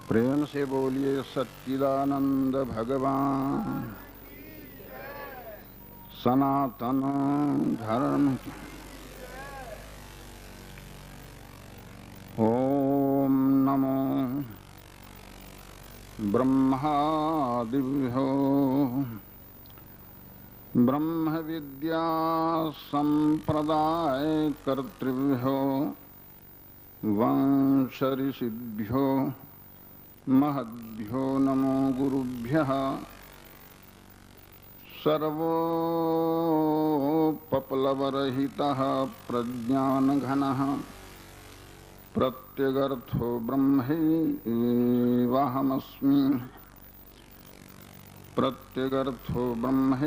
प्रेम से बोलिए सच्चिदानंद भगवान सनातन धर्म की। ओम नमो ब्रह्मादिभ्यो ब्रह्म विद्या संप्रदाय कर्तृभ्यो वंश ऋषिभ्यो महद्भ्यो नमो गुरुभ्यः। सर्वोपप्लवरहितः प्रज्ञानघनः प्रत्यगर्थो ब्रह्मैवाहमस्मि। प्रत्यगर्थो ब्रह्मैवाहमस्मि।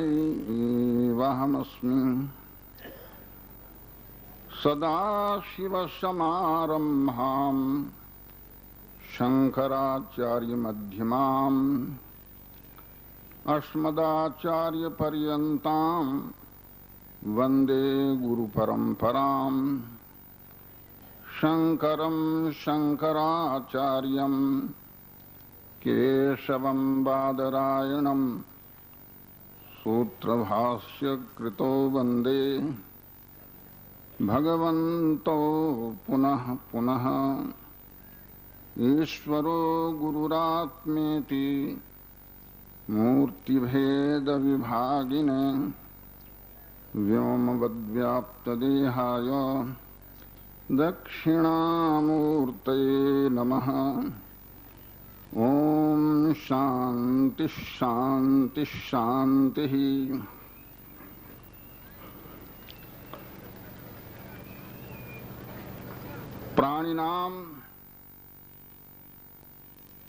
सदाशिवसमारम्भाम् शंकराचार्यमध्यमाम् अस्मदाचार्यपर्यन्ताम् वन्दे गुरुपरम्पराम्। शंकरं शंकराचार्यं केशवं बादरायणं सूत्रभाष्यकृतो वन्दे भगवन्तो पुनः पुनः। ईश्वरो गुरुरात्मेति मूर्तिभेदविभागिने व्योमवद्व्याप्तदेहाय दक्षिणामूर्तये नमः। ओम शांति शांति शांति। प्राणिनाम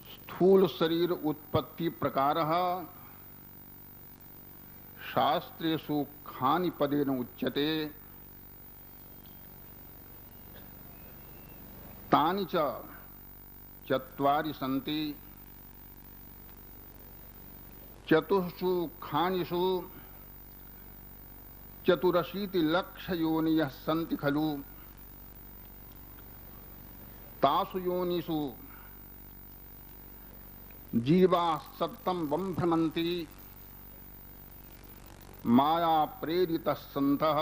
स्थूल शरीर उत्पत्ति प्रकारः शास्त्रेषु खानिपदेन उच्यते। तानि च चत्वारि सन्ति। चतुषु खानिषु चतुरशीति लक्षयोनियः सन्ति खलु। तासु योनिषु जीवाः सत्तं बंभ्रमन्ति माया प्रेरितः सन्तः।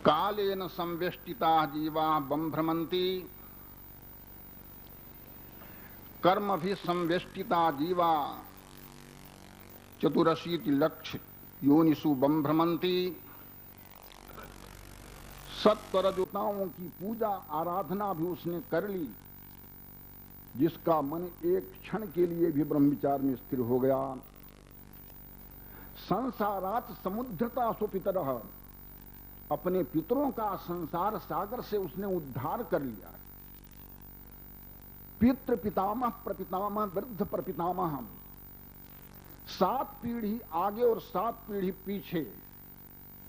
कालेन संवेष्टिताः जीवाः बंभ्रमन्ति कर्मभिः संवेष्टिताः जीवाः चतुरशीति लक्ष योनिषु बंभ्रमन्ति। सत्वरजोताओं की पूजा आराधना भी उसने कर ली, जिसका मन एक क्षण के लिए भी ब्रह्मविचार में स्थिर हो गया। संसारात समुद्रता सुपितरः, अपने पितरों का संसार सागर से उसने उद्धार कर लिया। पितृ पितामह प्रपितामह वृद्ध प्रपितामह, 7 पीढ़ी आगे और 7 पीढ़ी पीछे,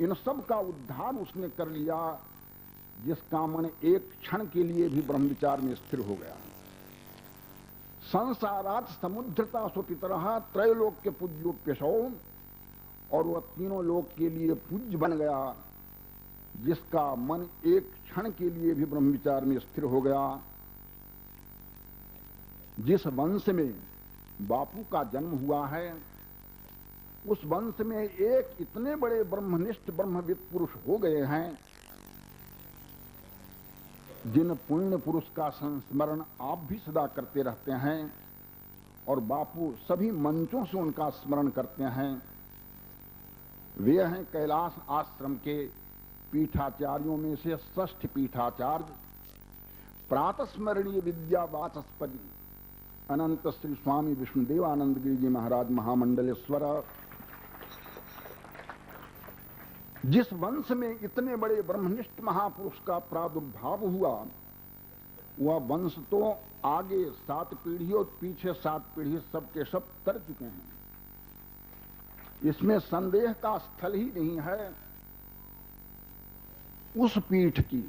इन सब का उद्धार उसने कर लिया, जिसका मन एक क्षण के लिए भी ब्रह्मविचार में स्थिर हो गया। संसारात समुद्रता सुपितरः त्रैलोक्य पूज्योप्यसौ, और वह तीनों लोक के लिए पूज्य बन गया, जिसका मन एक क्षण के लिए भी ब्रह्मविचार में स्थिर हो गया। जिस वंश में बापू का जन्म हुआ है, उस वंश में एक इतने बड़े ब्रह्मनिष्ठ ब्रह्मविद पुरुष हो गए हैं, जिन पुण्य पुरुष का संस्मरण आप भी सदा करते रहते हैं, और बापू सभी मंचों से उनका स्मरण करते हैं। वे हैं कैलाश आश्रम के पीठाचार्यों में से षष्ठ पीठाचार्य, प्रातस्मरणीय विद्या वाचस्पति अनंत श्री स्वामी विष्णुदेवानंद गिरि जी महाराज महामंडलेश्वर। जिस वंश में इतने बड़े ब्रह्मनिष्ठ महापुरुष का प्रादुर्भाव हुआ, वह वंश तो आगे 7 पीढ़ी और पीछे 7 पीढ़ी सबके सब तर चुके हैं, इसमें संदेह का स्थल ही नहीं है। उस पीठ की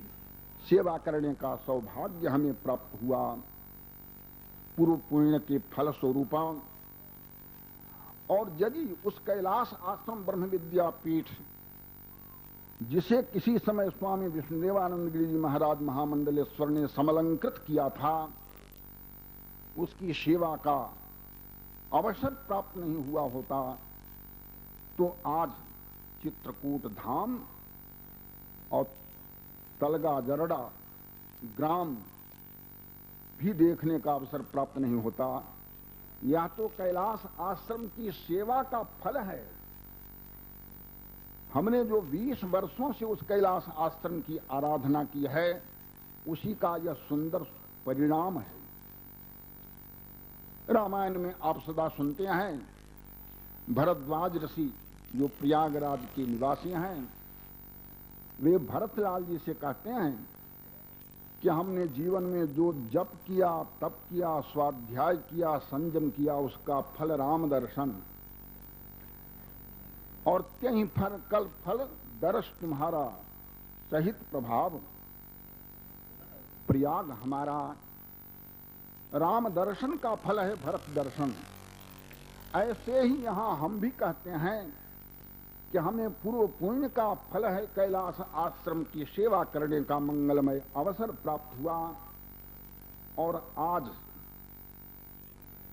सेवा करने का सौभाग्य हमें प्राप्त हुआ पूर्व पुण्य के फल स्वरूपा। और यदि उस कैलाश आश्रम ब्रह्म विद्यापीठ जिसे किसी समय स्वामी विष्णुदेवानंद गिरि जी महाराज महामंडलेश्वर ने समलंकृत किया था, उसकी सेवा का अवसर प्राप्त नहीं हुआ होता तो आज चित्रकूट धाम और तलगा जरडा ग्राम भी देखने का अवसर प्राप्त नहीं होता। यह तो कैलाश आश्रम की सेवा का फल है। हमने जो 20 वर्षों से उस कैलाश आश्रम की आराधना की है, उसी का यह सुंदर परिणाम है। रामायण में आप सदा सुनते हैं, भरद्वाज ऋषि जो प्रयागराज के निवासी हैं, वे भरतलाल जी से कहते हैं कि हमने जीवन में जो जप किया, तप किया, स्वाध्याय किया, संयम किया, उसका फल राम दर्शन, और त्यहीं फल कल फल दर्श तुम्हारा सहित प्रभाव। प्रयाग हमारा राम दर्शन का फल है, भरत दर्शन। ऐसे ही यहां हम भी कहते हैं कि हमें पूर्व पुण्य का फल है, कैलाश आश्रम की सेवा करने का मंगलमय अवसर प्राप्त हुआ। और आज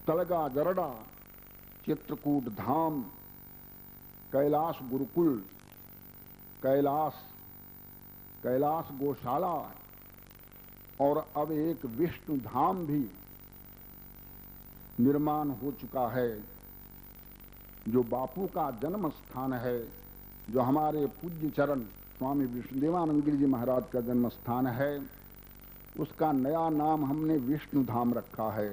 तलगा जरडा, चित्रकूट धाम, कैलाश गुरुकुल, कैलाश गौशाला और अब एक विष्णु धाम भी निर्माण हो चुका है, जो बापू का जन्म स्थान है, जो हमारे पूज्य चरण स्वामी विष्णुदेवानंद गिरि जी महाराज का जन्म स्थान है। उसका नया नाम हमने विष्णु धाम रखा है।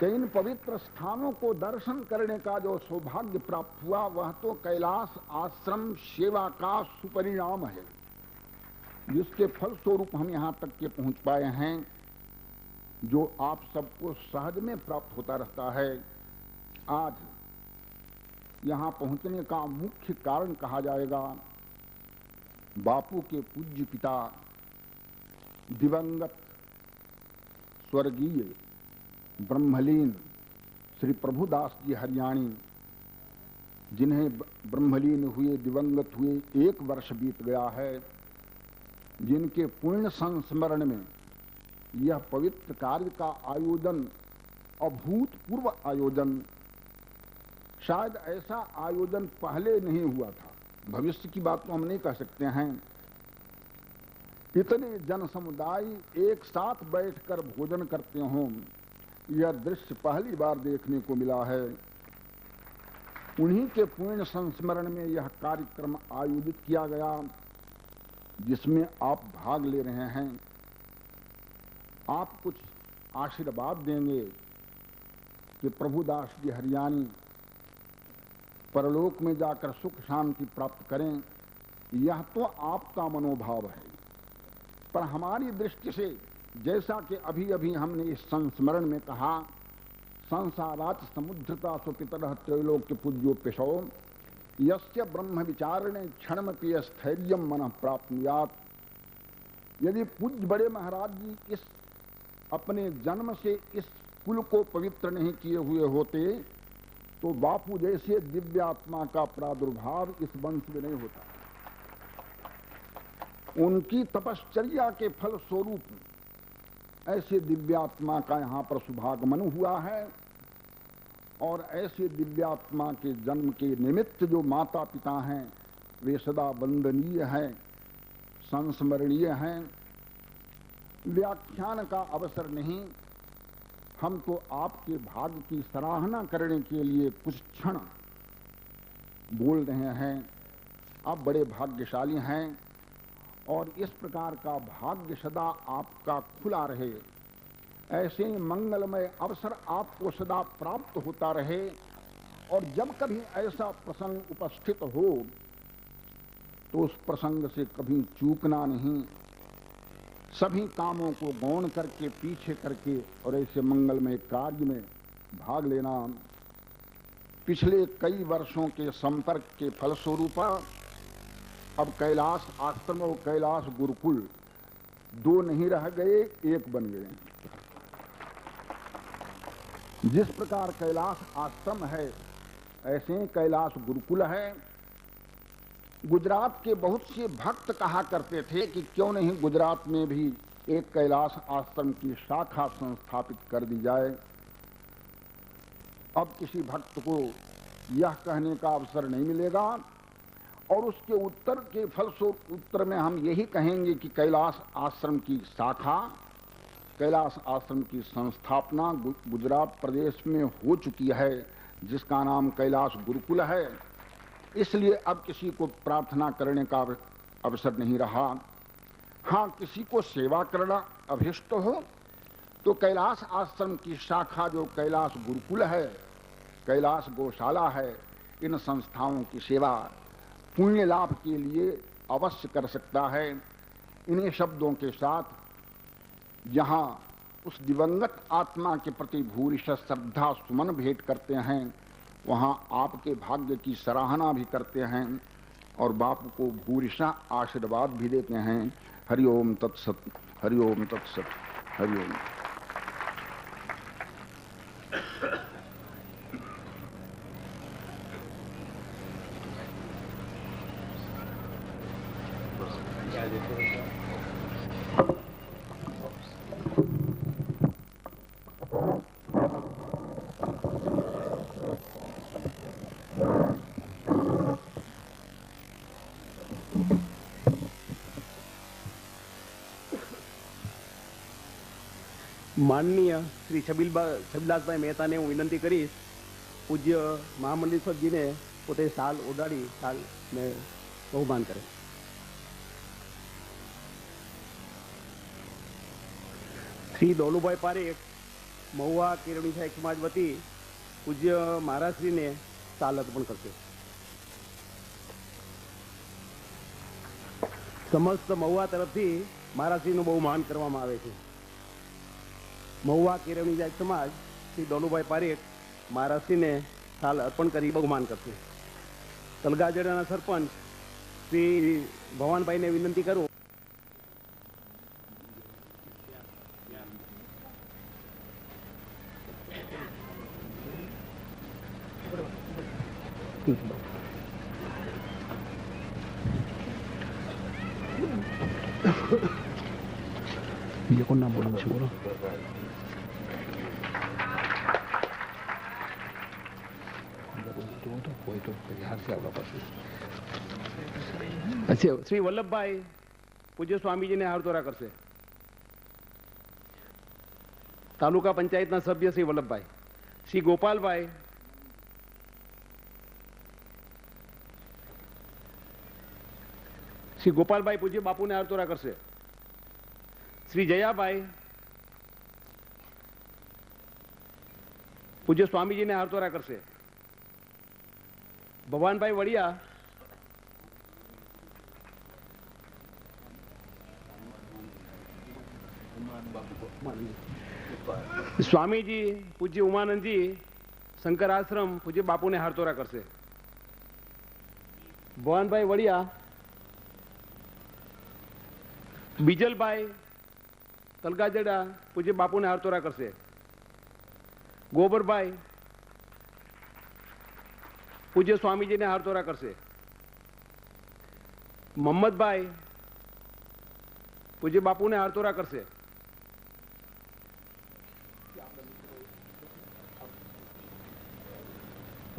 इन पवित्र स्थानों को दर्शन करने का जो सौभाग्य प्राप्त हुआ, वह तो कैलाश आश्रम सेवा का सुपरिणाम है, जिसके फलस्वरूप हम यहाँ तक के पहुँच पाए हैं, जो आप सबको सहज में प्राप्त होता रहता है। आज यहाँ पहुँचने का मुख्य कारण कहा जाएगा बापू के पूज्य पिता दिवंगत स्वर्गीय ब्रह्मलीन श्री प्रभुदास जी हरियाणी, जिन्हें ब्रह्मलीन हुए, दिवंगत हुए 1 वर्ष बीत गया है, जिनके पुण्य संस्मरण में यह पवित्र कार्य का आयोजन, अभूतपूर्व आयोजन, शायद ऐसा आयोजन पहले नहीं हुआ था। भविष्य की बात तो हम नहीं कह सकते हैं। इतने जन समुदाय एक साथ बैठकर भोजन करते हों, यह दृश्य पहली बार देखने को मिला है। उन्हीं के पुण्य संस्मरण में यह कार्यक्रम आयोजित किया गया, जिसमें आप भाग ले रहे हैं। आप कुछ आशीर्वाद देंगे कि प्रभुदास जी हरियाणी परलोक में जाकर सुख शांति प्राप्त करें, यह तो आपका मनोभाव है। पर हमारी दृष्टि से, जैसा कि अभी अभी हमने इस संस्मरण में कहा, संसाराच समुद्रता सुपितरः त्रैलोक्य पूज्योप्यशो यस्य ब्रह्म विचारणे क्षणमपि स्थैर्यं मनः प्राप्नुयात्। यदि पूज्य बड़े महाराज जी इस अपने जन्म से इस कुल को पवित्र नहीं किए हुए होते, तो बापू जैसे दिव्यात्मा का प्रादुर्भाव इस वंश में नहीं होता। उनकी तपश्चर्या के फल स्वरूप ऐसे दिव्यात्मा का यहाँ पर शुभागमन हुआ है, और ऐसे दिव्यात्मा के जन्म के निमित्त जो माता पिता हैं, वे सदा वंदनीय हैं, संस्मरणीय हैं। व्याख्यान का अवसर नहीं, हम तो आपके भाग्य की सराहना करने के लिए कुछ क्षण बोल रहे हैं। आप बड़े भाग्यशाली हैं, और इस प्रकार का भाग्य सदा आपका खुला रहे, ऐसे मंगलमय अवसर आपको सदा प्राप्त होता रहे। और जब कभी ऐसा प्रसंग उपस्थित हो, तो उस प्रसंग से कभी चूकना नहीं, सभी कामों को गौण करके, पीछे करके, और ऐसे मंगलमय कार्य में भाग लेना। पिछले कई वर्षों के संपर्क के फलस्वरूप अब कैलाश आश्रम और कैलाश गुरुकुल 2 नहीं रह गए, 1 बन गए। जिस प्रकार कैलाश आश्रम है, ऐसे कैलाश गुरुकुल है, गुजरात के बहुत से भक्त कहा करते थे कि क्यों नहीं गुजरात में भी एक कैलाश आश्रम की शाखा संस्थापित कर दी जाए। अब किसी भक्त को यह कहने का अवसर नहीं मिलेगा और उसके उत्तर के फलस्वरूप उत्तर में हम यही कहेंगे कि कैलाश आश्रम की शाखा, कैलाश आश्रम की संस्थापना गुजरात प्रदेश में हो चुकी है, जिसका नाम कैलाश गुरुकुल है। इसलिए अब किसी को प्रार्थना करने का अवसर नहीं रहा। हाँ, किसी को सेवा करना अभिष्ट हो तो कैलाश आश्रम की शाखा जो कैलाश गुरुकुल है, कैलाश गौशाला है, इन संस्थाओं की सेवा पुण्य लाभ के लिए अवश्य कर सकता है। इन्हीं शब्दों के साथ यहाँ उस दिवंगत आत्मा के प्रति भूरिश श्रद्धा सुमन भेंट करते हैं, वहाँ आपके भाग्य की सराहना भी करते हैं और बापू को भूरिशा आशीर्वाद भी देते हैं। हरिओम तत्सत, हरिओम तत्सत, हरिओम। माननीय श्री छबीलास भाई मेहता ने हूँ विनंती करीश पूज्य महामंडलेश्वर जी ने पोते साल ओडाड़ी साल में बहुमान करे। श्री दौलुभाई पारेख महुआ केरणी साहिब समाज वती पूज्य महाराज श्री ने साल अर्पण करते। समस्त महुआ तरफथी महाराज श्री નું बहुमान કરવામાં આવે છે। महुआ केरणी जात समाज श्री दौलुभाई पारेख महाराष्ट्री ने साल अर्पण कर बहुमान करते। तलगाजड़ा सरपंच श्री भवान भाई ने विनंती करूँ ये कौन नाम बोलो बोलो। अच्छा, श्री वल्लभ भाई पूज्य स्वामी जी ने हारतोरा करसे। तालुका पंचायत सभ्य श्री वल्लभ भाई, श्री गोपाल भाई, श्री गोपाल भाई पूज्य बापू ने हारतोरा करसे। श्री जया भाई पूज्य स्वामी जी ने हारतोरा करसे। भगवान भाई वड़िया स्वामी जी पूज्य उमानंद जी शंकर आश्रम पूज्य बापू ने हारतोरा करसे। भगवान भाई वड़िया बीजल भाई तलगाजड़ा पूज्य बापू ने हारतोरा करसे। गोबर भाई पूज्य स्वामी जी ने हारतोरा करसे। मोहम्मद भाई पूज्य बापू ने हारतोरा करसे।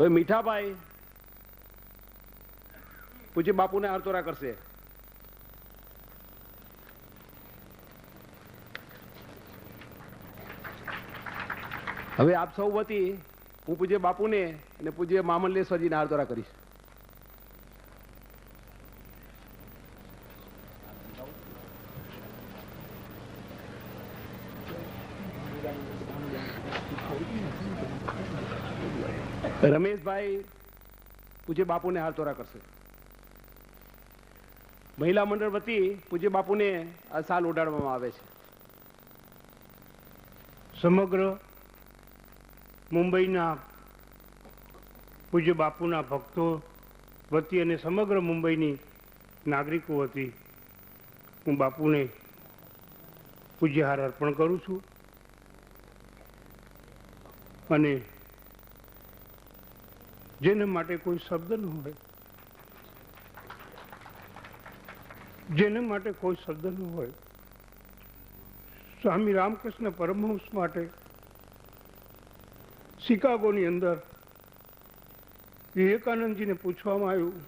मीठा भाई पूज्य बापू ने हारतोरा करसे। હવે આપ સૌ વતી હું પૂજ્ય બાપુને અને પૂજ્ય મામલ્લેશ્વરજીને હારતોરા કરીશ। રમેશભાઈ પૂજ્ય બાપુને હારતોરા કરશે। મહિલા મંડળ વતી પૂજ્ય બાપુને આ સાલ ઓઢાડવામાં આવે છે। સમગ્ર મુંબઈના પૂજ્ય બાપુના ભક્તો વતી અને સમગ્ર મુંબઈની નાગરિકો વતી હું બાપુને પૂજ્યહાર અર્પણ કરું છું અને જેના માટે કોઈ શબ્દ ન હોય જેને માટે કોઈ શબ્દ ન હોય, સ્વામી રામકૃષ્ણ પરમહંસ માટે શિકાગોની અંદર વિવેકાનંદજીને પૂછવામાં આવ્યું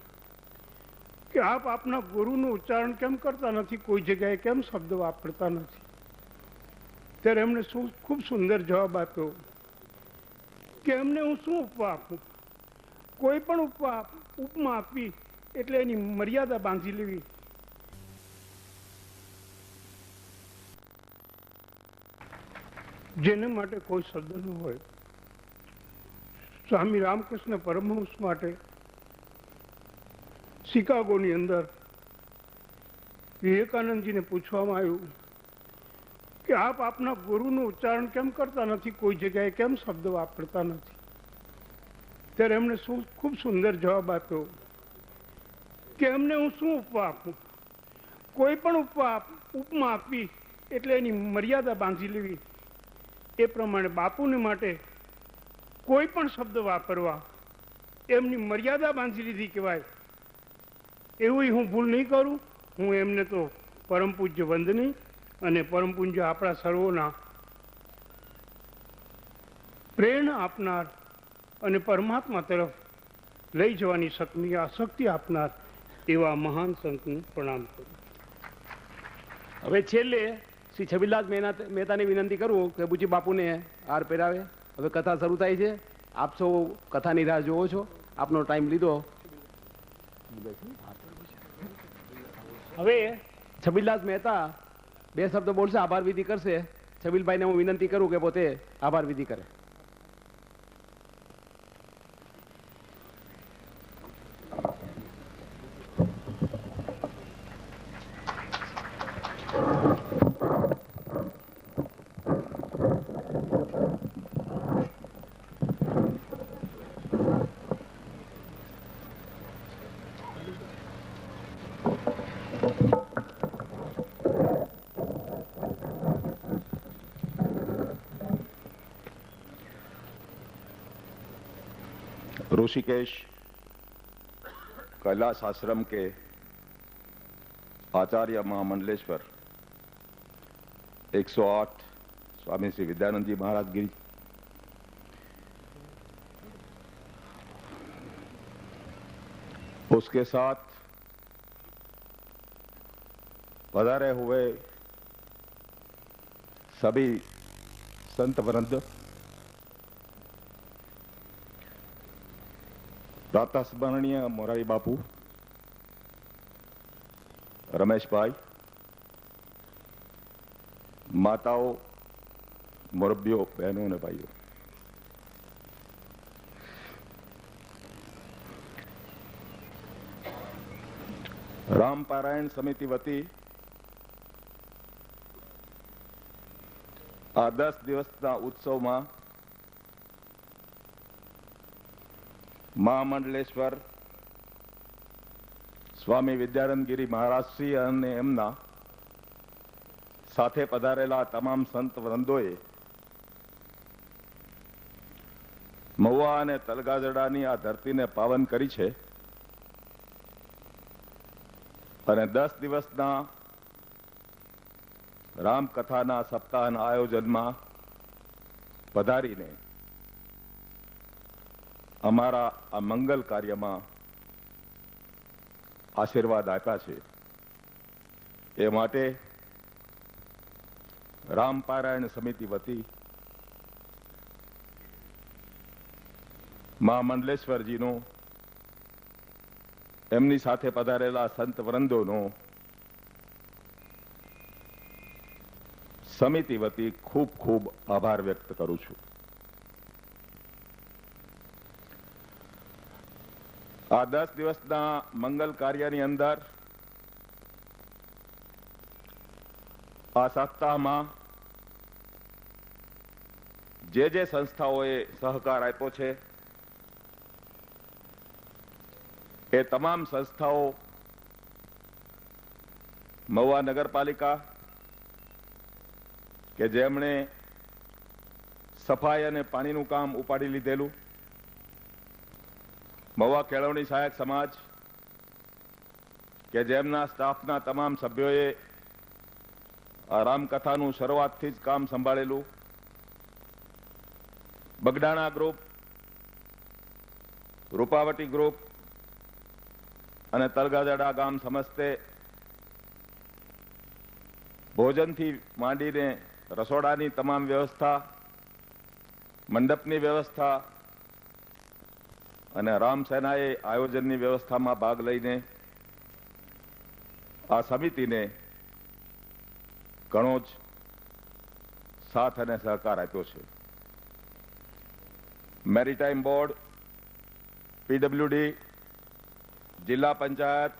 કે આપ આપના ગુરુનું ઉચ્ચારણ કેમ કરતા નથી, કોઈ જગ્યાએ કેમ શબ્દ વાપરતા નથી? ત્યારે એમણે ખૂબ સુંદર જવાબ આપ્યો કે એમને હું શું ઉપમા આપું? કોઈ પણ ઉપમા આપવી એટલે એની મર્યાદા બાંધી લેવી. જેને માટે કોઈ શબ્દ ન હોય, સ્વામી રામકૃષ્ણ પરમહંસ માટે શિકાગોની અંદર વિવેકાનંદજીને પૂછવામાં આવ્યું કે આપ આપના ગુરુનું ઉચ્ચારણ કેમ કરતા નથી, કોઈ જગ્યાએ કેમ શબ્દ વાપરતા નથી? ત્યારે એમણે ખૂબ સુંદર જવાબ આપ્યો કે એમને હું શું ઉપમા આપું? કોઈ પણ ઉપમા આપવી એટલે એની મર્યાદા બાંધી લેવી. એ પ્રમાણે બાપુને માટે કોઈ પણ શબ્દ વાપરવા એમની મર્યાદા બાંધી લીધી કહેવાય. એવું હું ભૂલ નહીં કરું. હું એમને તો પરમ પૂજ્ય વંદની અને પરમ પૂજ્ય આપણા સર્વોના પ્રેરણા આપનાર અને પરમાત્મા તરફ લઈ જવાની શક્તિ આપનાર એવા મહાન સંતને પ્રણામ કરું. હવે છેલ્લે શ્રી છબીલાલ મહેતાને વિનંતી કરું કે બુચી બાપુને હાર પહેરાવે. હવે કથા શરૂ થાય છે. આપ સૌ કથાની રાહ જોવો છો. આપનો ટાઈમ લીધો. હવે છબીલાલ મહેતા 2 શબ્દ બોલશે, આભાર વિધિ કરશે. છબીલભાઈને હું વિનંતી કરું કે પોતે આભાર વિધિ કરે. ऋषिकेश कैलाश आश्रम के आचार्य महामंडलेश्वर 108 स्वामी श्री विद्यानंद जी महाराज गिरी, उसके साथ पधारे हुए सभी संत वृंद, प्रातः स्मरणीय मोरारी बापू, रमेश भाई, माताओं, मुरब्बियों, बहनों ने भाइयों, राम पारायण समिति वती आ 10 દિવસના ઉત્સવમાં મહામંડલેશ્વર સ્વામી વિદ્યાનંદગીરી મહારાજશ્રી અને એમના સાથે પધારેલા તમામ સંત વૃંદોએ મહુવા અને તલગાજડાની આ ધરતીને પાવન કરી છે અને 10 દિવસના રામકથાના સપ્તાહના આયોજનમાં પધારીને અમારા આ મંગલ કાર્યમાં આશીર્વાદ આપ્યા છે. એ માટે રામ પારાયણ સમિતિ વતી મહામંડલેશ્વરજીનો, એમની સાથે પધારેલા સંત વૃંદોનો સમિતિ વતી ખૂબ ખૂબ આભાર વ્યક્ત કરું છું. આ 10 દિવસના મંગલ કાર્યની અંદર આ સપ્તાહમાં જે સંસ્થાઓએ સહકાર આપ્યો છે એ તમામ સંસ્થાઓ મહુવા નગરપાલિકા કે જેમણે સફાઈ અને પાણીનું કામ ઉપાડી લીધેલું, મહુવા કેળવણી સહાયક સમાજ, કે જેમના સ્ટાફના તમામ સભ્યોએ આ રામકથાનું શરૂઆતથી જ કામ સંભાળેલું. બગડાણા ગ્રુપ, રૂપાવટી ગ્રુપ અને તલગાજડા ગામ સમસ્તે ભોજનથી માંડીને રસોડાની તમામ વ્યવસ્થા, મંડપની વ્યવસ્થા અને રામસેનાએ આયોજનની વ્યવસ્થામાં ભાગ લઈને આ સમિતિને ઘણો જ સાથ અને સહકાર આપ્યો છે. મેરીટાઈમ બોર્ડ, પીડબ્લ્યુડી, જિલ્લા panchayat,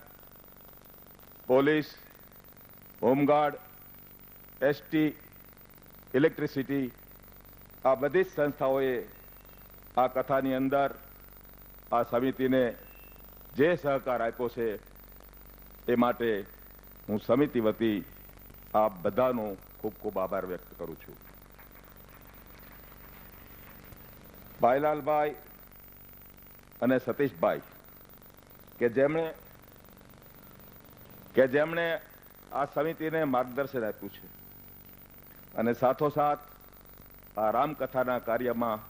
police, home guard, ST, electricity, આ બધી જ સંસ્થાઓએ આ કથાની અંદર આ સમિતિને જે સહકાર આપ્યો છે એ માટે હું સમિતિ વતી આપ બધાનો ખૂબ ખૂબ આભાર વ્યક્ત કરું છું. ભાઈલાલભાઈ અને સતીશભાઈ કે જેમણે આ સમિતિને માર્ગદર્શન આપ્યું છે અને સાથોસાથ આ રામકથાના કાર્યમાં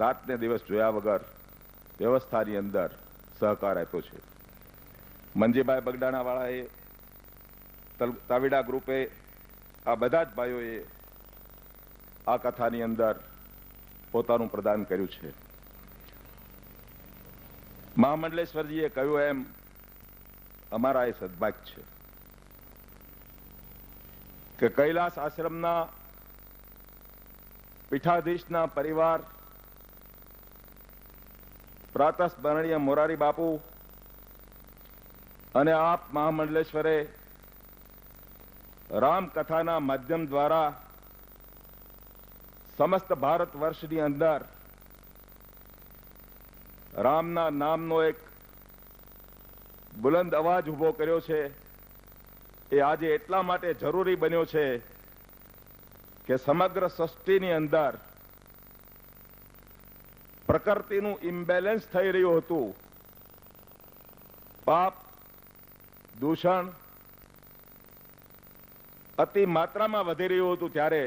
રાત ને દિવસ જોયા વગર વ્યવસ્થાની અંદર સહકાર આપ્યો છે. મંજીભાઈ બગડાણાવાળાએ, તાવીડા ગ્રુપે, આ બધા જ ભાઈઓએ આ કથાની અંદર પોતાનું પ્રદાન કર્યું છે. મહામંડલેશ્વરજીએ કહ્યું એમ અમારા એ સદભાગ્ય છે કે કૈલાસ આશ્રમના પીઠાધીશના પરિવાર, પ્રાતઃ સ્મરણીય મોરારી બાપુ અને આપ મહામંડલેશ્વરે રામકથાના માધ્યમ દ્વારા સમસ્ત ભારત વર્ષની અંદર રામના નામનો એક બુલંદ અવાજ ઉભો કર્યો છે. એ આજે એટલા માટે જરૂરી બન્યો છે કે સમગ્ર સૃષ્ટિની અંદર પ્રકૃતિનું ઇમ્બેલેન્સ થઈ રહ્યું હતું. પાપ, દૂષણ અતિ માત્રામાં વધી રહ્યું હતું, ત્યારે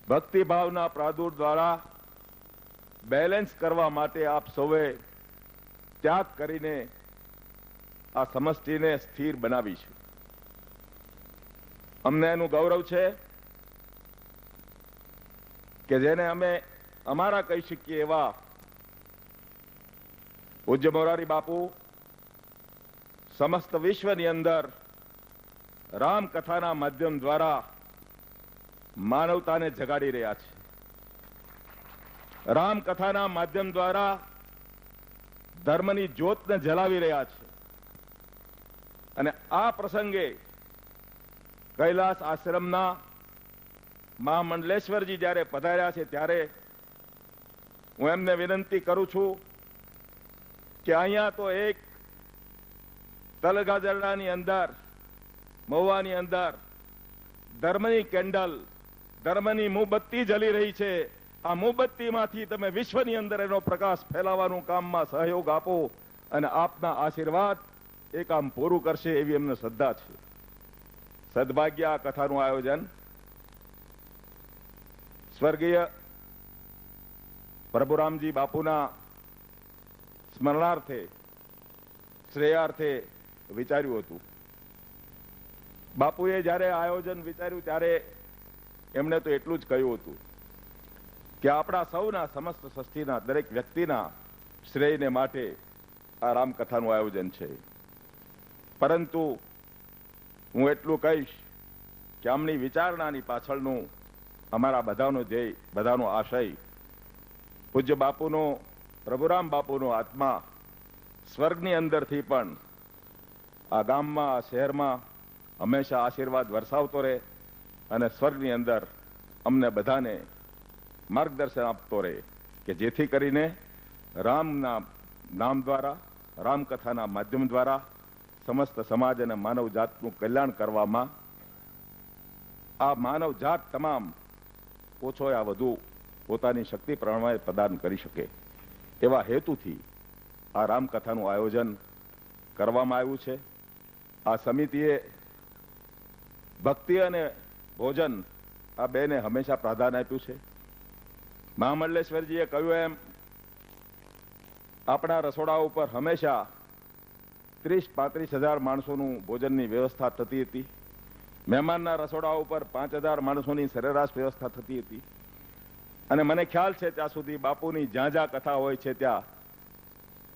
ભક્તિભાવના પ્રાદુર દ્વારા બેલેન્સ કરવા માટે આપ સૌએ ત્યાગ કરીને આ સમષ્ટિને સ્થિર બનાવી છે. અમને એનું ગૌરવ છે કે જેને અમે અમારા કહી શકીએ એવા પૂજ્ય મોરારી બાપુ સમસ્ત વિશ્વની અંદર રામકથાના માધ્યમ દ્વારા માનવતાને જગાડી રહ્યા છે. રામકથાના માધ્યમ દ્વારા ધર્મની જ્યોતને જલાવી રહ્યા છે. અને આ પ્રસંગે કૈલાસ આશ્રમના મહામંડલેશ્વરજી જ્યારે પધાર્યા છે ત્યારે હું એમને વિનંતી કરું છું કે અહીંયા તો એક તલગાજરડાની અંદર, મહુવાની અંદર ધર્મની કેન્ડલ, ધર્મની મોમબત્તી જલી રહી છે. આ મોમબત્તીમાંથી તમે વિશ્વની અંદર એનો પ્રકાશ ફેલાવવાનું કામમાં સહયોગ આપો અને આપના આશીર્વાદ એ કામ પૂરું કરશે એવી એમને શ્રદ્ધા છે. સદભાગ્ય આ કથાનું આયોજન સ્વર્ગીય પ્રભુરામજી બાપુના સ્મરણાર્થે, શ્રેયાર્થે વિચાર્યું હતું. બાપુએ જ્યારે આયોજન વિચાર્યું ત્યારે એમણે તો એટલું જ કહ્યું હતું કે આપણા સૌના, સમસ્ત સૃષ્ટિના દરેક વ્યક્તિના શ્રેયને માટે આ રામકથાનું આયોજન છે. પરંતુ હું એટલું કહીશ કે આમની વિચારણાની પાછળનું અમારા બધાનો ધ્યેય, બધાનો આશય પૂજ્ય બાપુનો, પ્રભુરામ બાપુનો આત્મા સ્વર્ગની અંદરથી પણ આ ગામમાં, આ શહેરમાં હંમેશા આશીર્વાદ વરસાવતો રહે અને સ્વર્ગની અંદર અમને બધાને માર્ગદર્શન આપતો રહે કે જેથી કરીને રામના નામ દ્વારા, રામકથાના માધ્યમ દ્વારા સમસ્ત સમાજ અને માનવ જાતનું કલ્યાણ કરવામાં આ માનવ જાત તમામ ઓછો યા વધુ પોતાની શક્તિ પ્રમાણે પ્રદાન કરી શકે એવા હેતુથી આ રામકથાનું આયોજન કરવામાં આવ્યું છે. આ સમિતિએ ભક્તિ અને ભોજન આ બેને હંમેશા પ્રાધાન્ય આપ્યું છે. મહામંડલેશ્વરજીએ કહ્યું એમ આપણા રસોડા ઉપર હંમેશા 30-35 હજાર માણસોનું ભોજનની વ્યવસ્થા થતી હતી. મહેમાનના રસોડા ઉપર 5000 માણસોની સરેરાશ વ્યવસ્થા થતી હતી. અને મને ખ્યાલ છે ત્યાં સુધી બાપુની જ્યાં જ્યાં કથા હોય છે ત્યાં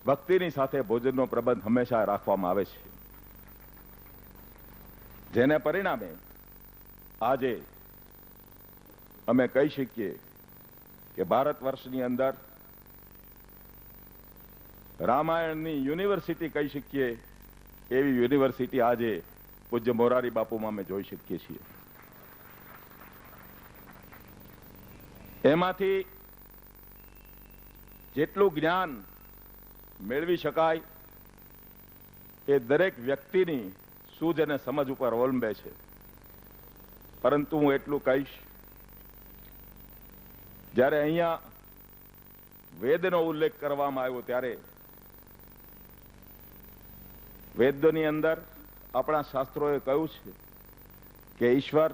ભક્તિની સાથે ભોજનનો પ્રબંધ હંમેશા રાખવામાં આવે છે. જેને પરિણામે આજે અમે કહી શકીએ કે ભારત વર્ષની અંદર રામાયણની યુનિવર્સિટી કહી શકીએ એવી યુનિવર્સિટી આજે પૂજ્ય મોરારી બાપુમાં અમે જોઈ શકીએ છીએ. એમાંથી જેટલું જ્ઞાન મેળવી શકાય એ દરેક વ્યક્તિની સૂઝ અને સમજ ઉપર અવલંબે છે. પરંતુ હું એટલું કહીશ, જ્યારે અહીંયા વેદનો ઉલ્લેખ કરવામાં આવ્યો ત્યારે વેદોની અંદર આપણા શાસ્ત્રોએ કહ્યું છે કે ઈશ્વર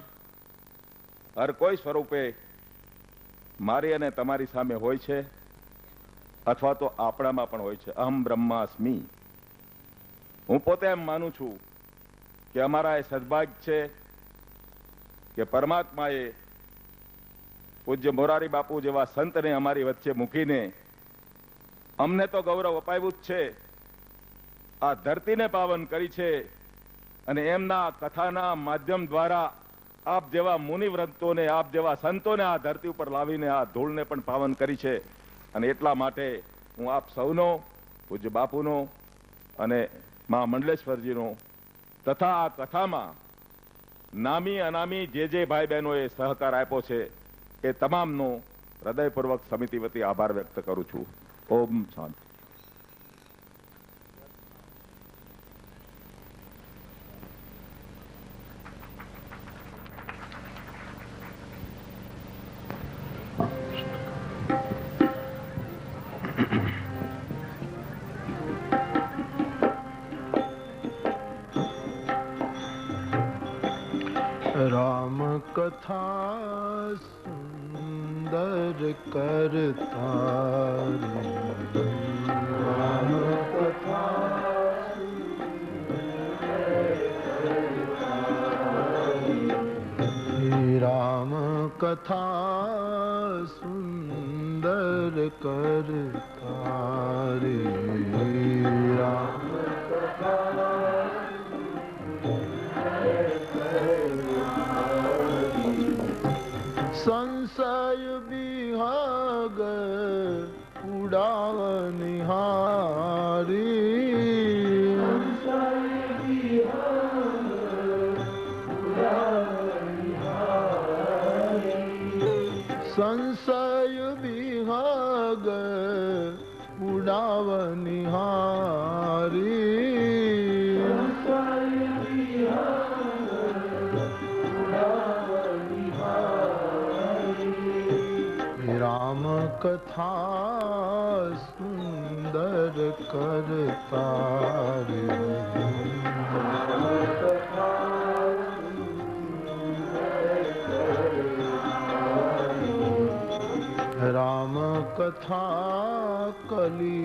હર કોઈ સ્વરૂપે મારી અને તમારી સામે હોય છે અથવા તો આપણામાં પણ હોય છે. અહમ બ્રહ્માસ્મિ. હું પોતે એમ માનું છું કે અમારા એ સદભાગ્ય છે કે પરમાત્માએ પૂજ્ય મોરારી બાપુ જેવા સંતને અમારી વચ્ચે મૂકીને અમને તો ગૌરવ અપાવ્યું જ છે, આ ધરતીને પાવન કરી છે. અને એમના કથાના માધ્યમ દ્વારા આપ જેવા મુનિવ્રતોને, આપ જેવા સંતોને આ ધરતી ઉપર લાવીને આ ધૂળને પણ પાવન કરી છે. અને એટલા માટે હું આપ સૌનો, પૂજ્ય બાપુનો અને મહામંડલેશ્વરજીનો તથા આ કથામાં નામી અનામી જે ભાઈ બહેનોએ સહકાર આપ્યો છે એ તમામનો હૃદયપૂર્વક સમિતિ વતી આભાર વ્યક્ત કરું છું. ઓમ શાંતિ. राम कथा सुंदर करता राम कथा राम कथा सुंदर करता रे राम कथा संशय विहाग उड़ाव निहारी संशय विहाग उड़ाव निहारी राम कथा सुंदर करता रे राम कथा कली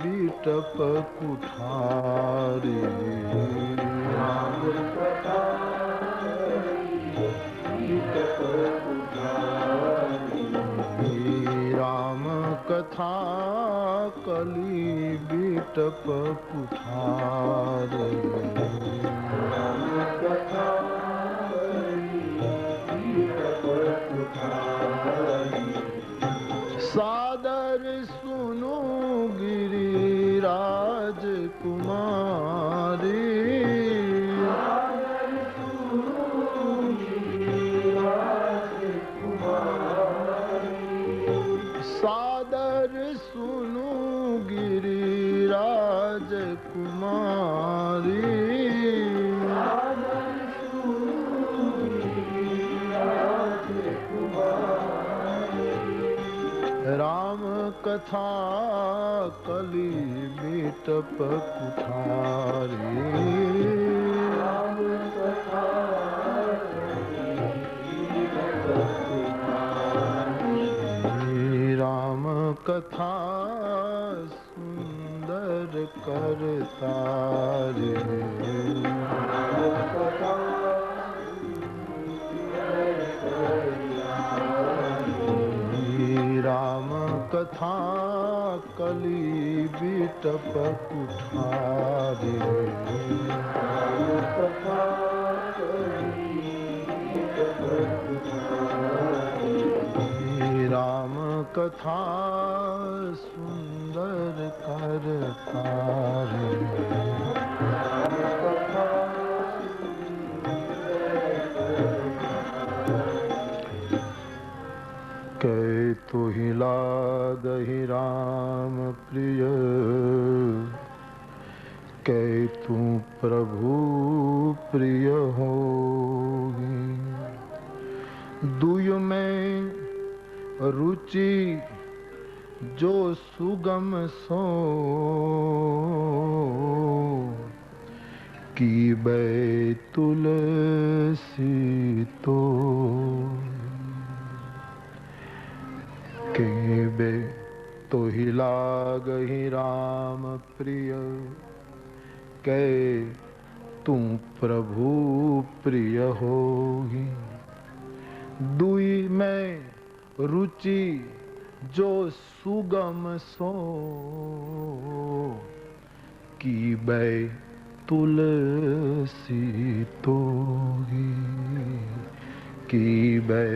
बिटप कुठारी राम कथा राम कथा कली बिटप कुठारे राम कथा सादर सुनो गिरिराज कुमारी सादर सुनो गिरिराज कुमारी राम कथा कली बिटप कुठारे राम कथा सुंदर करता रे राम कथा कली बिटप कुठारे राम कथा सुंदर करता रे कै तो ही लागहि राम प्रिय कै तू प्रभु प्रिय होगी दुय में रुचि जो सुगम सो की तुलसी तो बे तो ही लागहि राम प्रिय कै तू प्रभु प्रिय होगी दुई में रुचि जो सुगम सो की बै तुलसी तोगी की बै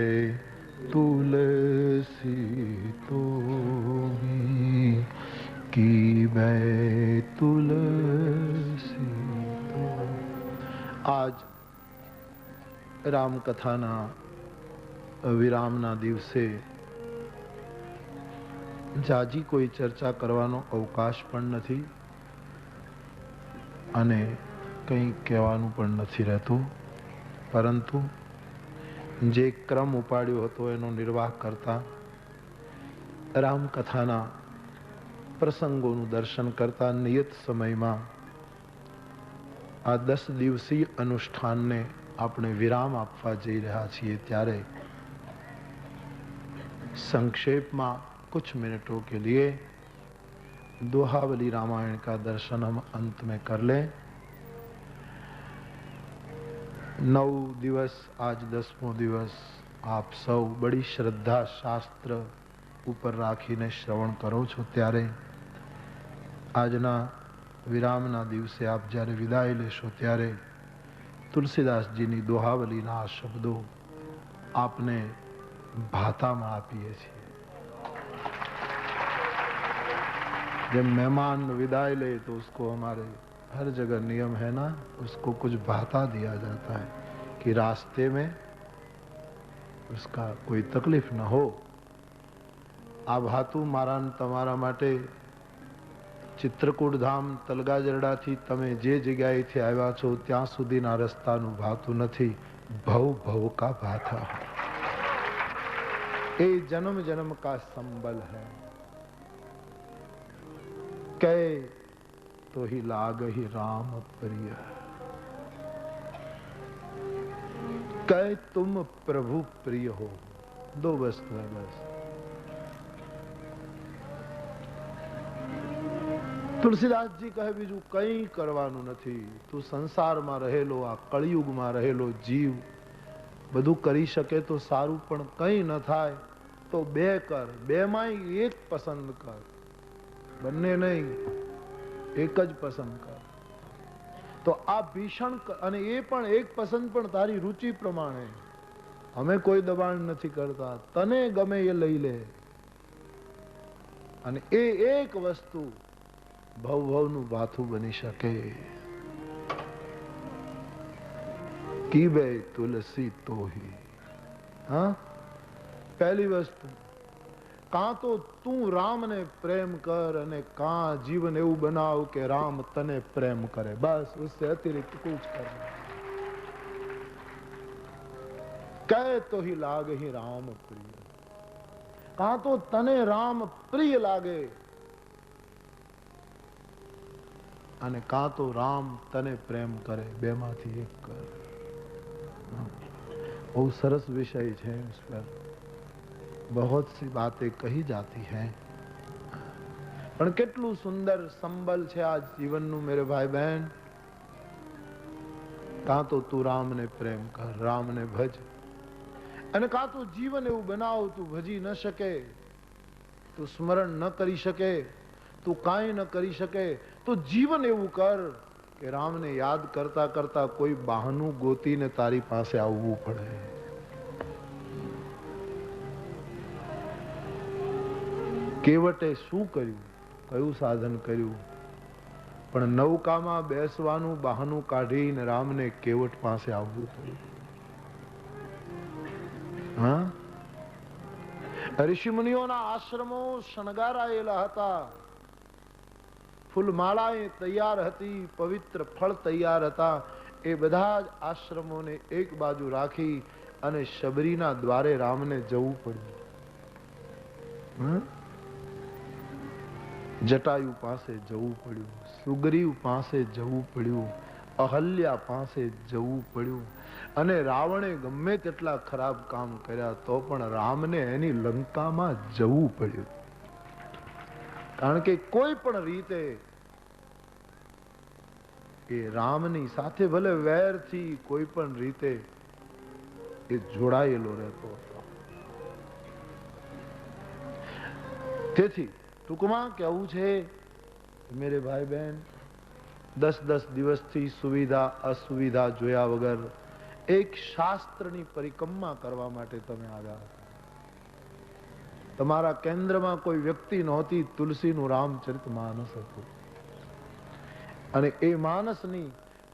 तुलसी तोगी की बै तुलसी तो। आज રામકથાના વિરામના દિવસે જાજી કોઈ ચર્ચા કરવાનો અવકાશ પણ નથી અને કંઈ કહેવાનું પણ નથી રહેતું, પરંતુ જે ક્રમ ઉપાડ્યો હતો એનો નિર્વાહ કરતા રામકથાના પ્રસંગોનું દર્શન કરતા નિયત સમયમાં આ 10 દિવસીય અનુષ્ઠાનને આપણે વિરામ આપવા જઈ રહ્યા છીએ, ત્યારે संक्षेप में कुछ मिनटों के लिए दोहावली रामायण का दर्शन हम अंत में कर लें। 9 दिवस, आज 10वां दिवस आप सब बड़ी श्रद्धा शास्त्र ऊपर राखीने श्रवण करो छो, त्यारे आजना विरामना दिवसे आप જ્યારે विदाय लेशो त्यारे तुलसीदास जी नी दोहावली ना शब्दों आपने भाता में आपीए छे। जब मेहमान विदाई ले तो उसको हमारे हर जगह नियम है ना, उसको कुछ भाता दिया जाता है कि रास्ते में उसका कोई तकलीफ न हो। आ भातु मारा तमारा माटे चित्रकूट धाम तलगाजरडा थी तमे जे जग्याए थी आव्या छो त्यां सुधीना रस्तानुं भातु नथी, भव भव का भाता ये जन्म जन्म का संबल है। कै तो ही लागहि राम प्रिय कै तुम प्रभु प्रिय हो। 2 वस्तु है बस। तुलसीदास जी कहे बीजू कई करवानुं नथी, तू संसार में रहेलो आ कलियुग में रहेलो जीव બધું કરી શકે તો સારું, પણ કંઈ ન થાય તો 2 કર, 2 માં 1 પસંદ કર, બંને નહીં, એક જ પસંદ કર। તો આ ભીષણ અને એ પણ એક પસંદ પણ તારી રુચિ પ્રમાણે, અમે કોઈ દબાણ નથી કરતા, તને ગમે એ લઈ લે। અને એ એક વસ્તુ ભવ ભવનું ભાથું બની શકે। की बे तुलसी तो ही। हाँ, पहली वस्तु कां तो तू राम ने प्रेम कर अने कां जीवन एवं बनाव के राम तने प्रेम करे, बस उससे अतिरिक्त कुछ करना। कह तो ही लाग ही राम प्रिय। કાં તો તને રામ પ્રિય લાગે અને કાં તો રામ તને પ્રેમ કરે, બેમાંથી એક કર. બહુ સરસ विषय है, इस पर बहुत सी बातें कही जाती हैं. પણ કેટલું સુંદર સંબલ છે આ જીવનનું મેરે ભાઈ બહેન. કાં તો તું રામને પ્રેમ કર, રામને ભજ, અને કાં તો જીવન એવું બનાવ તું ભજી ન શકે, તું સ્મરણ ન કરી શકે, તું કાંઈ ન કરી શકે, તો જીવન એવું કર કે રામને યાદ કરતા કરતા કોઈ બહાનું ગોતીને તારી પાસે આવવું પડે. કેવટે શું કર્યું, કયું સાધન કર્યું, પણ નૌકામાં બેસવાનું બહાનું કાઢીને રામને કેવટ પાસે આવવું પડ્યું. હા, ઋષિમુનિઓના આશ્રમો શણગારાયેલા હતા, ફૂલમાળાએ તૈયાર હતી, પવિત્ર ફળ તૈયાર હતા. એ બધા જ આશ્રમોને એક બાજુ રાખી અને શબરીના દ્વારે રામને જવું પડ્યું. જટાયુ પાસે જવું પડ્યું, સુગ્રીવ પાસે જવું પડ્યું, અહલ્યા પાસે જવું પડ્યું. અને રાવણે ગમે તેટલા ખરાબ કામ કર્યા તો પણ રામને એની લંકામાં જવું પડ્યું. કારણ કે કોઈ પણ રીતે એ રામની સાથે ભલે વેરથી કોઈ પણ રીતે એ જોડાયેલો રહેતો હતો. તેથી ટૂંકમાં કહેવું છે મેરે ભાઈ બહેન, 10 દિવસથી સુવિધા અસુવિધા જોયા વગર એક શાસ્ત્રની પરિક્રમા કરવા માટે તમે આવ્યા હતા. તમારા કેન્દ્રમાં કોઈ વ્યક્તિ નહોતી, તુલસીનું રામચરિત માનસ હતું. અને એ માનસની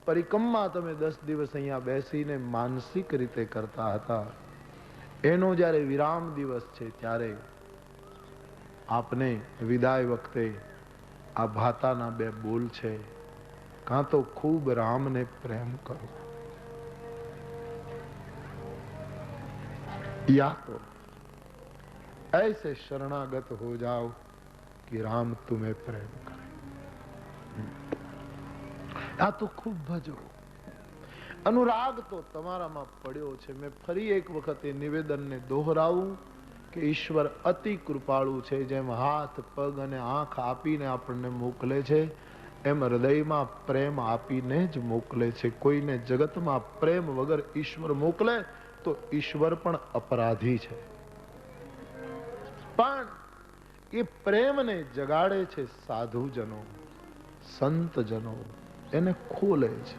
પરિક્રમા તમે 10 દિવસ અહીંયા બેસીને માનસિક રીતે કરતા હતા. એનો જ્યારે વિરામ દિવસ છે ત્યારે આપને વિદાય વખતે આ ભાતાના 2 બોલ છે. કાં તો ખૂબ રામને પ્રેમ કરો, या तो ऐसे शरणागत हो जाओ कि राम तुम्हें प्रेम करे. આ તો ખૂબ ભજો. અનુરાગ તો તમારામાં પડ્યો છે. મેં ફરી એક વખત એ નિવેદનને દોહરાવું કે ઈશ્વર અતિ કૃપાળુ છે. જેમ હાથ પગ અને આંખ આપીને આપણને મોકલે છે, એમ હૃદયમાં પ્રેમ આપીને જ મોકલે છે. કોઈને જગતમાં પ્રેમ વગર ઈશ્વર મોકલે તો ઈશ્વર પણ અપરાધી છે. પણ એ પ્રેમને જગાડે છે સાધુજનો, સંતજનો, એને ખોલે છે.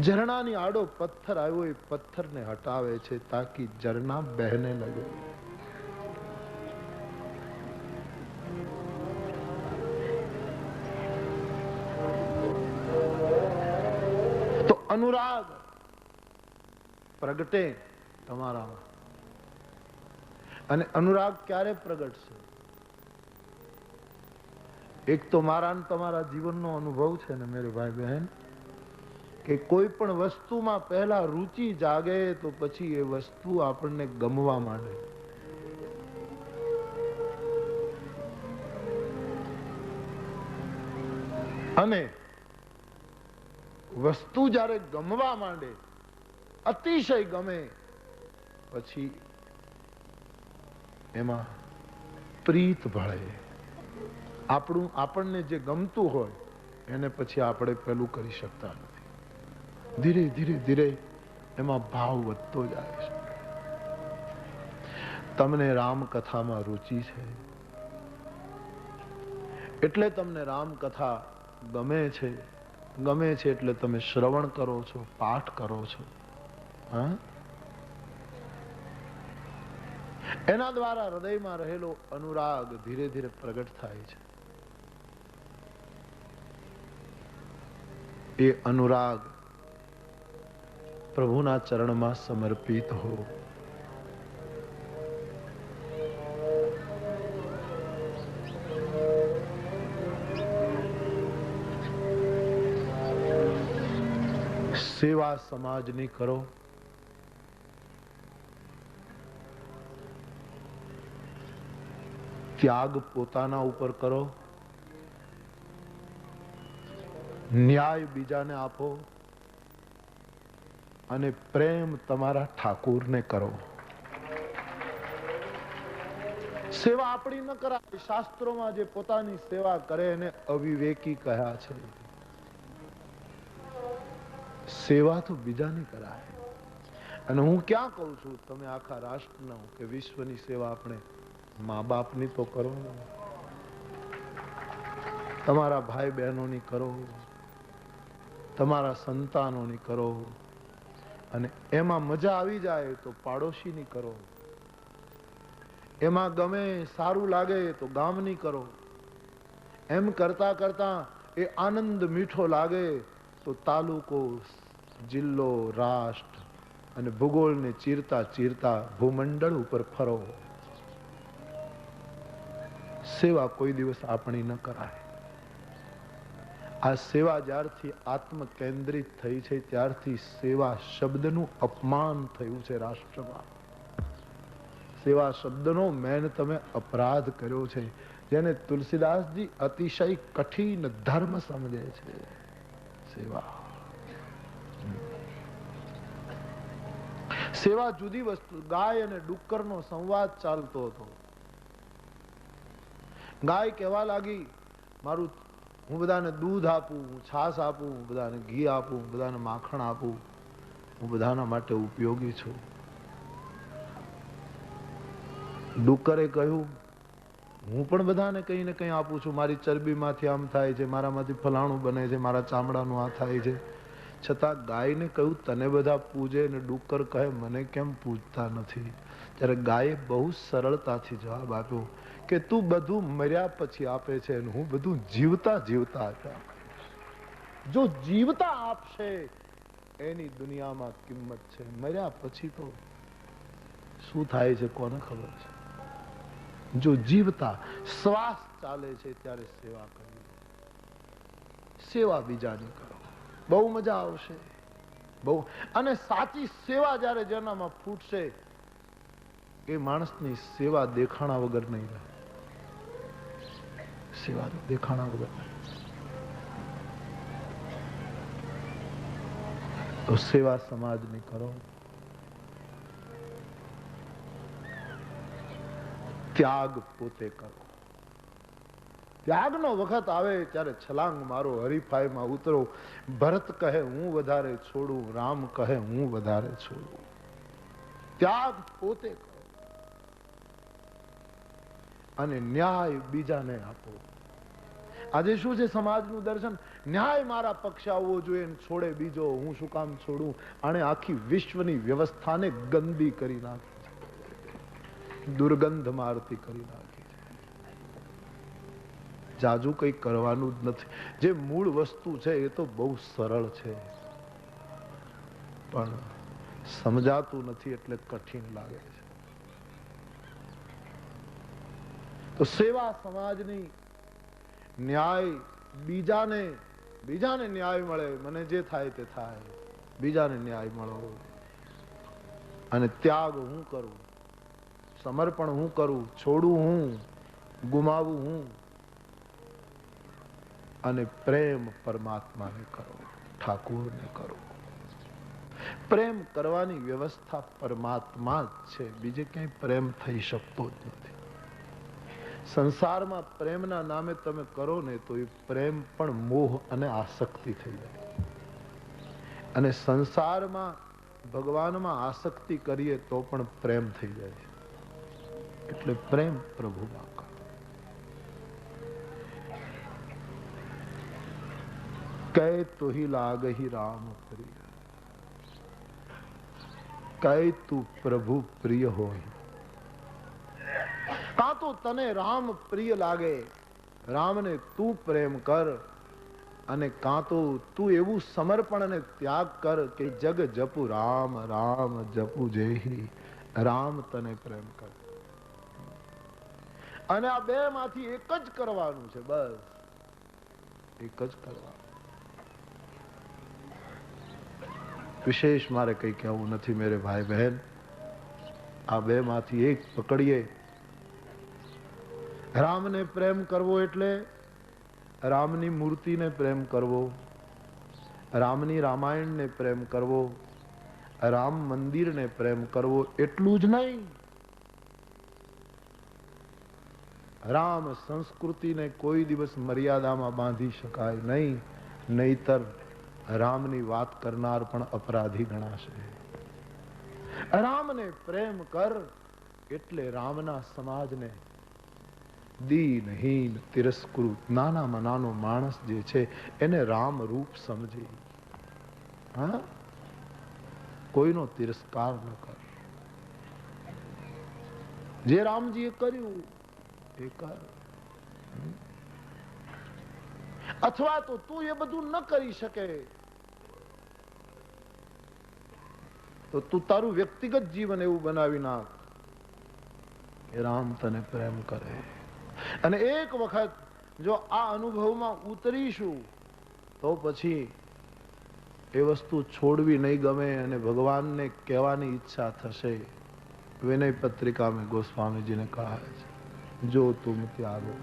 ઝરણાની આડો પથ્થર આવ્યો, એ પથ્થરને હટાવે છે તાકી ઝરણા બહેને લગે. તો અનુરાગ પ્રગટે તમારામાં. અને અનુરાગ ક્યારે પ્રગટશે? એક તો મારા ને તમારા જીવનનો અનુભવ છે ને મેરે ભાઈ બહેન, કે કોઈ પણ વસ્તુમાં પહેલા રુચિ જાગે તો પછી એ વસ્તુ આપણને ગમવા માંડે. અને વસ્તુ જ્યારે ગમવા માંડે, અતિશય ગમે, પછી એમાં પ્રીત ભળે. આપણને જે ગમતું હોય એને પછી આપણે પેલું કરી શકતા નથી. ધીરે ધીરે ધીરે એમાં ભાવ વધતો જાય છે. તમને રામકથામાં રુચિ છે એટલે તમને રામકથા ગમે છે. ગમે છે એટલે તમે શ્રવણ કરો છો, પાઠ કરો છો. હા, એના દ્વારા હૃદયમાં રહેલો અનુરાગ ધીરે ધીરે પ્રગટ થાય છે. એ અનુરાગ પ્રભુના ચરણમાં સમર્પિત હો. સેવા સમાજની કરો. ત્યાગ પોતાના ઉપર કરો, ન્યાય બીજાને આપો અને પ્રેમ તમારા ઠાકુરને કરો. સેવા આપણી ન કરાય. શાસ્ત્રોમાં જે પોતાની સેવા કરે એને અવિવેકી કહ્યા છે. સેવા તો બીજાની કરાય. અને હું ક્યાં કહું છું, તમે આખા રાષ્ટ્રના કે વિશ્વની સેવા આપણે મા બાપની તો કરો, તમારા ભાઈ બહેનોની કરો, તમારા સંતાનોની કરો, અને એમાં મજા આવી જાય તો પાડોશીની કરો, એમાં ગમે સારું લાગે તો ગામની કરો. એમ કરતા કરતા એ આનંદ મીઠો લાગે તો તાલુકો, જિલ્લો, રાષ્ટ્ર અને ભૂગોળને ચીરતા ચીરતા ભૂમંડળ ઉપર ફરો. સેવા કોઈ દિવસ આપણી ન કરાય. આ સેવા જ્યારથી આત્મ કેન્દ્રિત થઈ છે ત્યારથી સેવા શબ્દનું અપમાન થયું છે રાષ્ટ્રમાં. સેવા શબ્દનો મેન તમે અપરાધ કર્યો છે, જેને તુલસીદાસજી અતિશય કઠિન ધર્મ સમજે છે. સેવા સેવા જુદી વસ્તુ. ગાય અને ડુક્કરનો સંવાદ ચાલતો હતો. ગાય કહેવા લાગી, મારું હું બધાને દૂધ આપું, હું છાશ આપું, હું બધાને ઘી આપું, બધાને માખણ આપું, હું બધાના માટે ઉપયોગી છું. ડુક્કરે કહ્યું, હું પણ બધાને કંઈ ને કંઈ આપું છું. મારી ચરબીમાંથી આમ થાય છે, મારામાંથી ફલાણું બને છે, મારા ચામડાનું આ થાય છે. છતાં ગાયને કહ્યું, તને બધા પૂજે, ને ડુક્કર કહે મને કેમ પૂજતા નથી. ત્યારે ગાયે બહુ સરળતાથી જવાબ આપ્યો કે તું બધું મર્યા પછી આપે છે અને હું બધું જીવતા જીવતા આપ્યા. જો જીવતા આપશે એની દુનિયામાં કિંમત છે, મર્યા પછી તો શું થાય છે કોને ખબર છે. જો જીવતા શ્વાસ ચાલે છે ત્યારે સેવા કરવી. સેવા બીજાની કરો, બહુ મજા આવશે. બહુ. અને સાચી સેવા જ્યારે જેનામાં ફૂટશે એ માણસની સેવા દેખાણા વગર નહીં રહે. સેવા દેખાણા વગર. તો સેવા સમાજની કરો. ત્યાગ પોતે કરો. ત્યાગનો વખત આવે ત્યારે છલાંગ મારો, હરીફાઈમાં ઉતરો. ભરત કહે હું વધારે છોડું, રામ કહે હું વધારે છોડું. ત્યાગ પોતે કરો અને ન્યાય બીજાને આપો. આજે શું છે સમાજનું દર્શન? ન્યાય મારા પક્ષે આવવો જોઈએ, છોડે બીજો. હું શું કામ છોડું? આણે આખી વિશ્વની વ્યવસ્થાને ગંદી કરી નાખી છે, દુર્ગંધ મારતી કરી નાખી છે. જાજુ કંઈ કરવાનું જ નથી. જે મૂળ વસ્તુ છે એ તો બહુ સરળ છે, પણ સમજાતું નથી એટલે કઠિન લાગે છે. તો સેવા સમાજની, ન્યાય બીજાને ન્યાય મળે. મને જે થાય તે થાય, બીજાને ન્યાય મળો. અને ત્યાગ હું કરું, સમર્પણ હું કરું, છોડું હું, ગુમાવું હું. અને પ્રેમ પરમાત્માને કરો, ઠાકુરને કરો. પ્રેમ કરવાની વ્યવસ્થા પરમાત્મા જ છે, બીજે ક્યાંય પ્રેમ થઈ શકતો જ નથી. સંસારમાં પ્રેમના નામે તમે કરો ને તો એ પ્રેમ પણ મોહ અને આસક્તિ થઈ જાય. અને સંસારમાં ભગવાનમાં આસક્તિ કરીએ તો પણ પ્રેમ થઈ જાય છે. એટલે પ્રેમ પ્રભુમાં કરો. કહે તો હી લાગહી રામ પ્રિય, કહે તું પ્રભુ પ્રિય હોય. કાં તો તને રામ પ્રિય લાગે, રામને તું પ્રેમ કર, અને કાં તો તું એવું સમર્પણ અને ત્યાગ કર કે જગ જપુ રામ, રામ જપુ જેહી, રામ તને પ્રેમ કર. અને આ બે માંથી એક જ કરવાનું છે, બસ એક જ કરવાનું. વિશેષ મારે કઈ કહેવું નથી મેરે ભાઈ બહેન. આ બે માંથી એક પકડીએ રામને પ્રેમ કરવો એટલે રામની મૂર્તિને પ્રેમ કરવો, રામની રામાયણને પ્રેમ કરવો, રામ મંદિરને પ્રેમ કરવો એટલું જ નહીં, રામ સંસ્કૃતિને કોઈ દિવસ મર્યાદામાં બાંધી શકાય નહીં, નહીતર રામની વાત કરનાર પણ અપરાધી ગણાશે. રામને પ્રેમ કર એટલે રામના સમાજને દીનહીન તિરસ્કૃત નાનામાં નાનો માણસ જે છે એને રામ રૂપ સમજી, હા, કોઈનો તિરસ્કાર ન કર. જે રામજીએ કર્યું એ કર. અથવા તો તું એ બધું ન કરી શકે તો તું તારું વ્યક્તિગત જીવન એવું બનાવી નાખ કે રામ તને પ્રેમ કરે. અને એક વખત જો આ અનુભવમાં ઉતરીશું તો પછી એ વસ્તુ છોડવી નહીં ગમે અને ભગવાનને કહેવાની ઈચ્છા થશે. વિનય પત્રિકા में गोस्वामी ने कहा है, जो तुम त्यागो.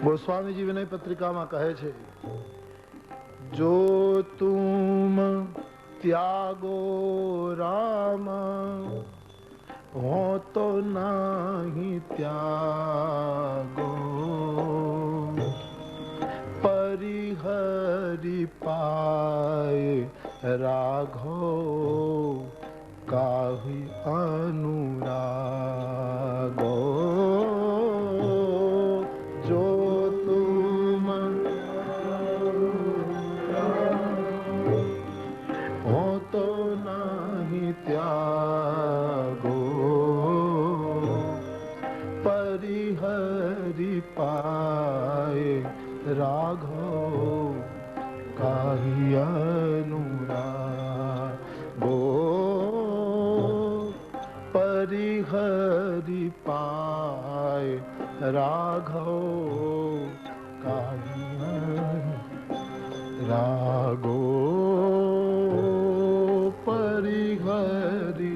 गोस्वामी जी विनय पत्रिका में कहे छे, जो तुम त्यागो राम हो तो नहीं त्यागो, परिहरि पाए राघो काहि अनुरागो. त्यागो परिहरि पाए राघो काहि अनुरागो, परिहरि पाए राघो काहि अनुरागो, परिहरि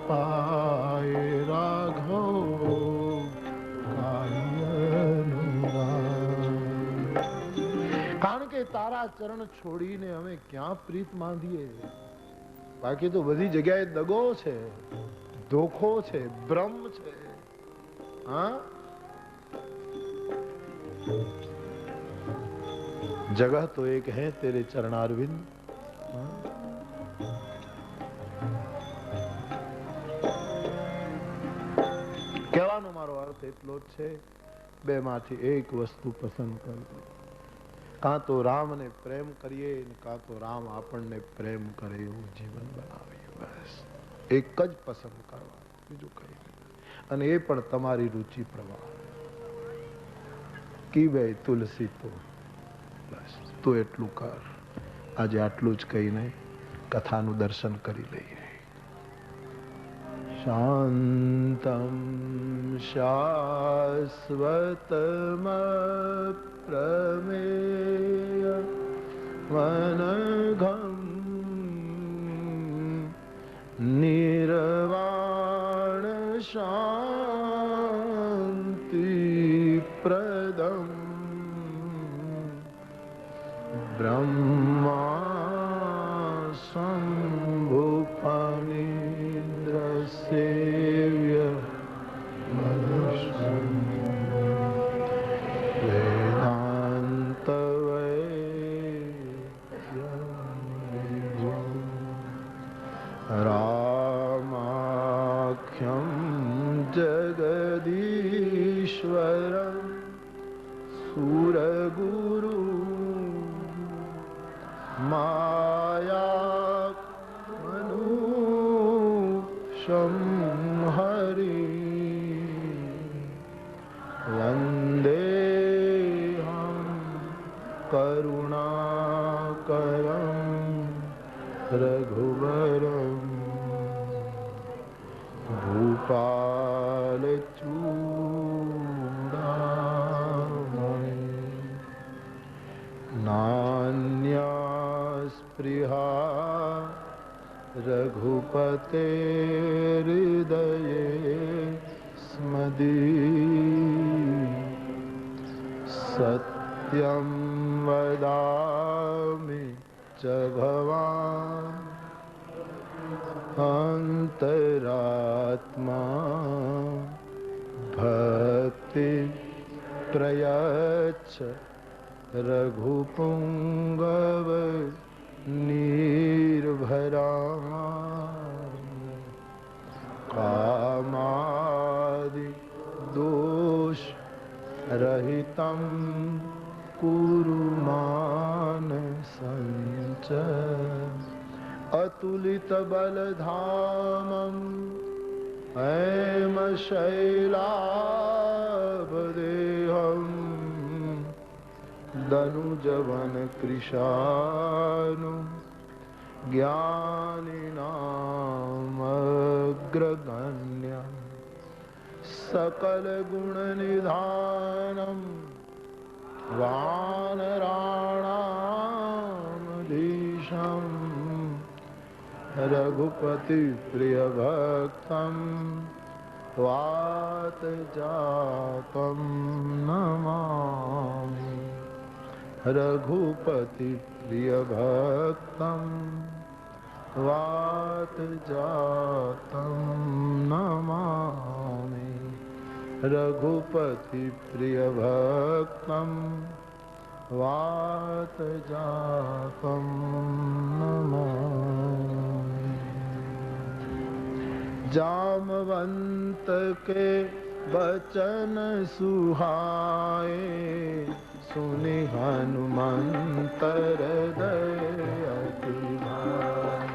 पाए राघो काहि अनुराग. કારણ કે તારા ચરણ છોડીને અમે ક્યાં પ્રીત માંધીએ? બાકી તો બધી જગ્યાએ દગો છે, ધોખો છે, ભ્રમ છે. હા, जगह तो एक है तेरे चरणारविंद. કહેવાનો મારો અર્થ એટલો જ છે, બે માંથી એક વસ્તુ પસંદ કરજો. કાં તો રામને પ્રેમ કરીએ, કાં તો રામ આપણને પ્રેમ કરે એવું જીવન બનાવીએ. બસ એક જ પસંદ કરવા, બીજું કઈ નહીં. અને એ પણ તમારી રુચિ પ્રમાણે. કી બે તુલસી તો બસ તું એટલું કર. આજે આટલું જ કહીને કથાનું દર્શન કરી લઈએ. શાંતમ શાશ્વતમ પ્રમેય વનઘમ નિર્વાણ શાંતિ પ્રદમ બ્રહ્મા શંભુપનિન્દ્ર સેવ્ય વેદાંત રામાખ્યમ જગદીશ્વર સુરગુરુ माया मनुष्यं हरि वंदे हम करुणाकरं कृपाल चूड़ामणि नान्या स्पृहा रघुपते हृदये स्मदी सत्यं वदामि च भवान् अंतरात्मा भक्ति प्रयच्छ रघुपुंगव निर्भरा कामादि दोष रहितं कुरु मानसञ्च अतुलित बलधामं हेमशैलाभदेहं दनुजवन कृशानु ज्ञानिनामग्रगण्यं सकल गुण निधानं वानराणामधीशं रघुपति प्रिय भक्तं वातजातं नमामि रघुपति प्रिय भक्तं वातजातं नमामि रघुपति प्रिय भक्तं वातजातं नमामि। जामवंत के बचन सुहाए सुनि हनुमंत हृदय अति भाए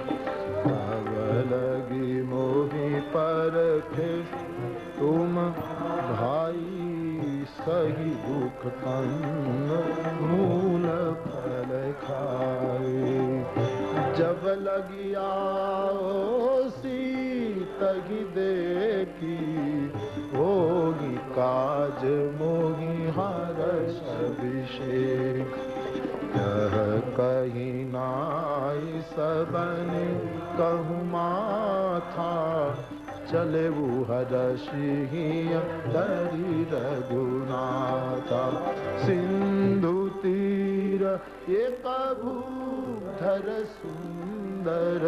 तब लगी मोहि परखे तुम भाई सही दुख कंग मूल फल खाए जब लगी आओसी तगी देखी होगी काज मोहि हर्ष अभिषेक यह कहीं नाई सबन कहूँ माथा चले वो हरषि धरि रघुनाथा सिंधु तीर एक भूधर सुंदर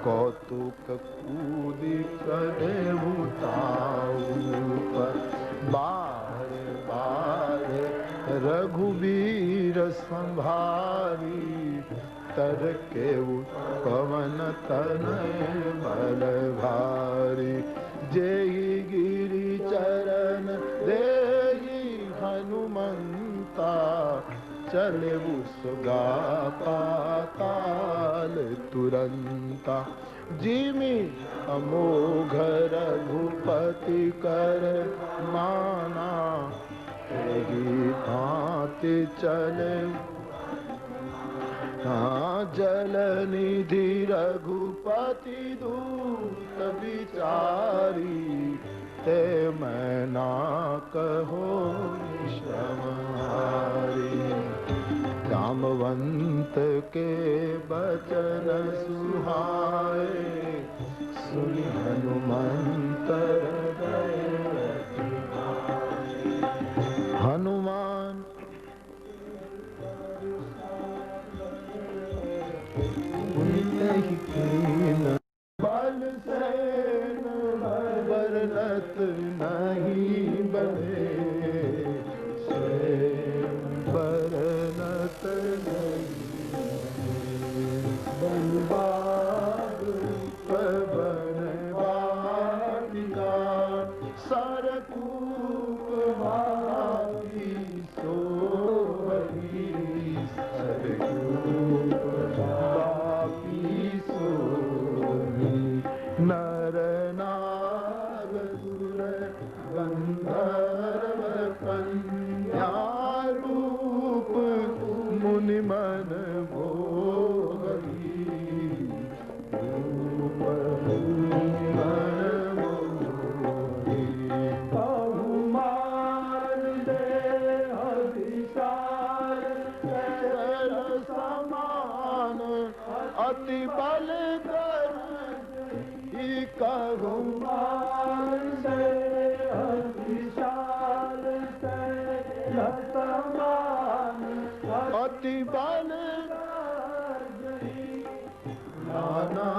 कौतुक कूदि करे पर बार बार रघुवीर संभारी तर के पवन तनय बल भारी जेहि गिरि चरण देहि हनुमंता चले सुगा पाताल तुरंता जिमि अमोघ रघुपति कर माना एहि भांति चले जल निधि रघुपति दूत विचारी ते मैं ना कहो श्रमहारी जामवंत के बचन सुहाए सुनि हनुमंत हनुमान बल सेन बरनत नहीं बने बरनत नहीं बनवाद बनवादिका सरकूप भावी सोवही सरकूप नर नाग सुर गंधर्व कन्या रूप मुनि मन भोगी रूप मुनि मन भोगी कहूँ मान से विशाल से लतमान अति बल नाना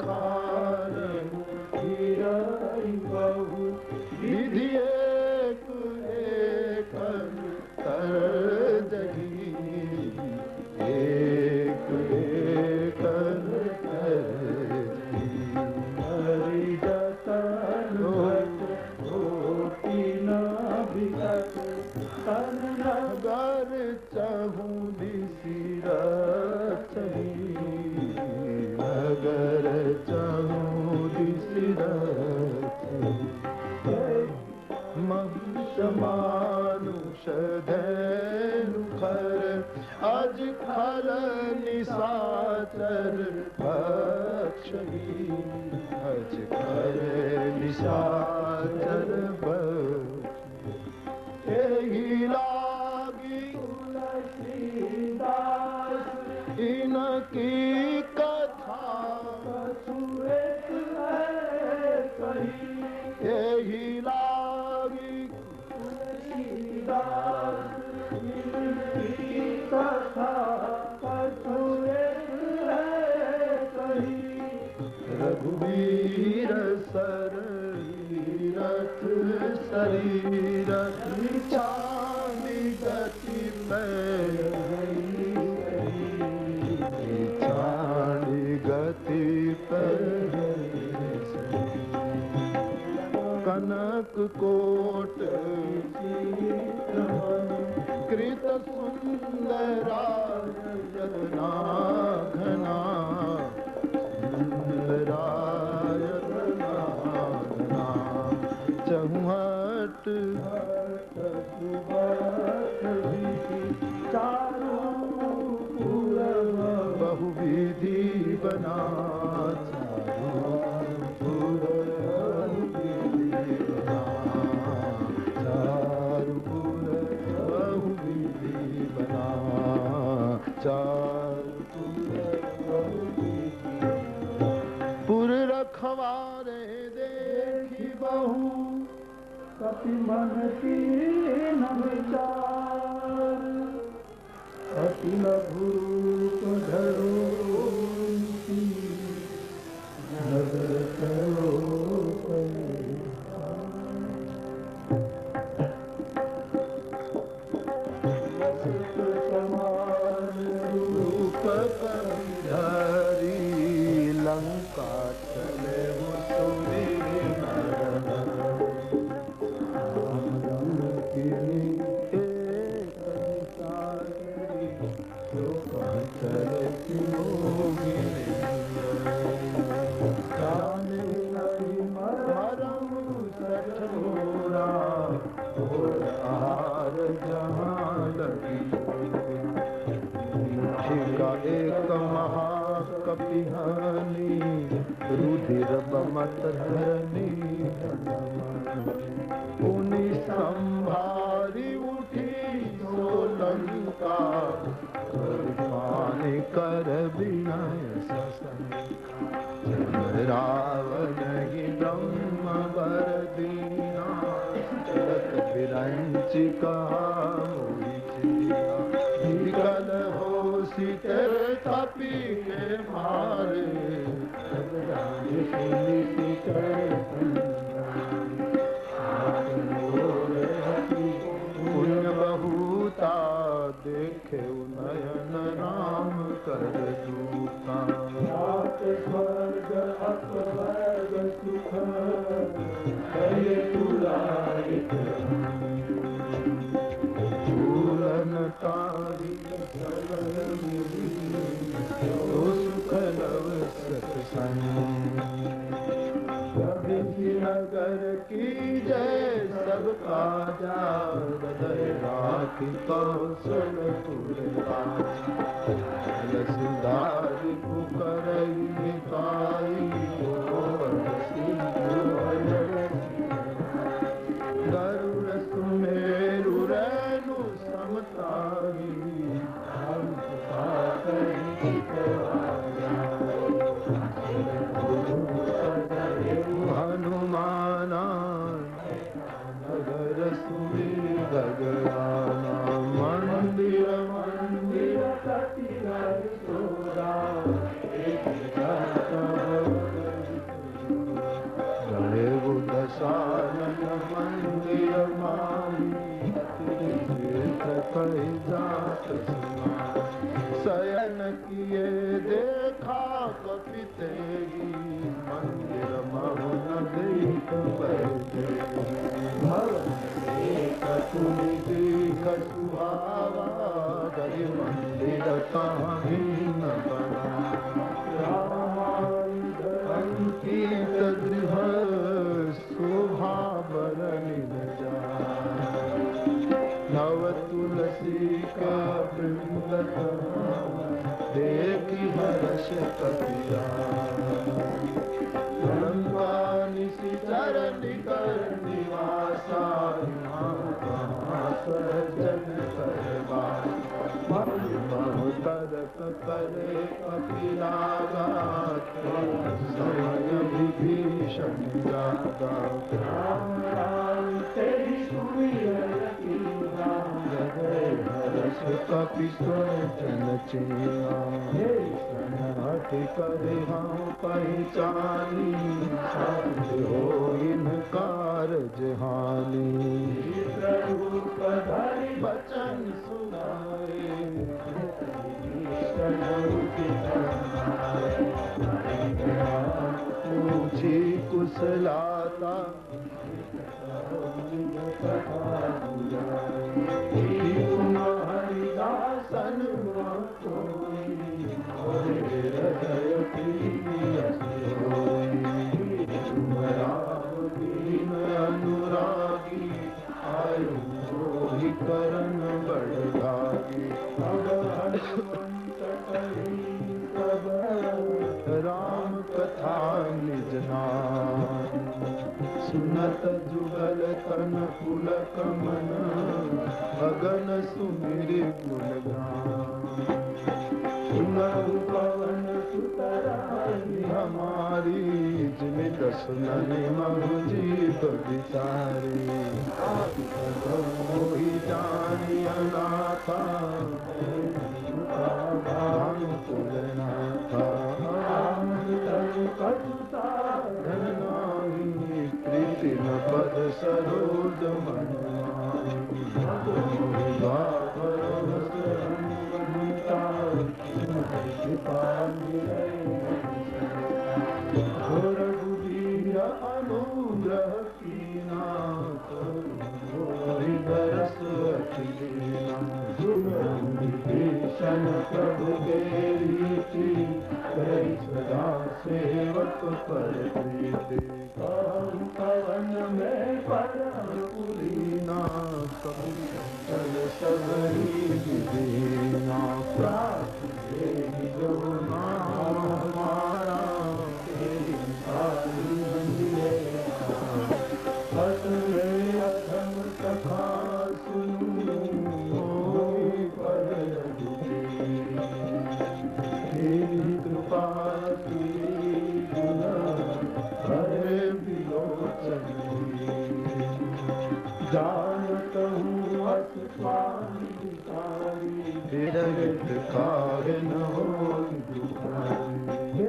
खान बहु विधि एक एक कर जगी एक एक कर हरि जतन होती न बिगत तन नगर चहूँ दिसिरत नगर चहूँ दिसिरत मानुष धैनु खर अज खर निशाचर भक्षी अज खर निशाचर भक्षी एहि लागी तुलसीदास इनकी कथा सुरेत कही एहि लागी तुलसीदास इनकी कथा कही रघुवीर शरीरथ शरीरथ चांदी गति चांदी गति कनक कोट कृत सुंदरा रत्ना घना सुंदरा रत्ना घना चौहट बहुविधि बना पुर रखवारे देखी बहु कपि मन की न विचार अति भूप धरो नगर करो लंका चले वो सोने एक महाकपिहानी रुधिर बमत धरनी उनि संभारी उठी सोलंका पानी कर विनय रावण ही ब्रह्म वर दीना चलत विरंच कहा निकल हो सीतर तपी के मारे पुण्य बहुता देखे नयन राम कर दूता स्वर्ग अपवर्ग सुख झूलन तारी सुख लव सत्संग नगर की जय सबका जा हृदय राखी कौशल सुधारी पुकरई निताई गरुड़ सुमेरु रेणु समतारी सानन मंदिर माही कई जात शयन किए देखा कपि तेगी मंदिर महुन देख सुहावा गई मंदिर ताही न बना अंकित गृह शोभा बरनि न नव तुलसी का वृंद देखी हर्ष कपिया निशिचर निकर निवासा सज्जन करवा तरक करे कपिलागा समय विभीषण जागा तेरी हर्ष कपि जन चिया करे हम पहचानी हो इनकार जहानी बचन सुनाए पूछी कुशलाता हरिदासन अनुरागी आयु करण बड़गागी राम कथा निज नाम सुनत जुगल तन पुलक मन अगन सुमिर गुणगान सुनहु पवन सुतराई हमारी जिमि दसनन महु जीव बिचारी मोहि जानी अनाथा भानुकुल नाथा कटुता धनाही प्रीति न पद सरोज मनमाही रघुवीर अनुग्रह कीना दरस भीषण प्रभु के रीति कई सदा सेवक पर प्रीति पवन में परम पुरीना कभी चल सबरी विदीना प्राप्त जो नाम हमारा तेरी सारी बंदिए हस में अधम कथा सुनू पद तेरी कृपा तेरी गुण हरे विलोचन जानत हूँ अस स्वामी विरहित काहे न हो दुखारी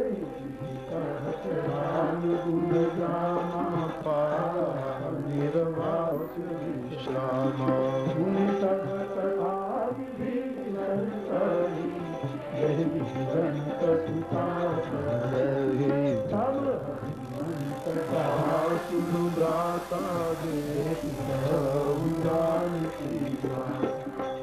कहत राम गुण गामा पाया निर्वाच विश्रामा गुण तब कथा विभीषण करी यही विरंत सुता रही तब सुनु गाता देख उदान की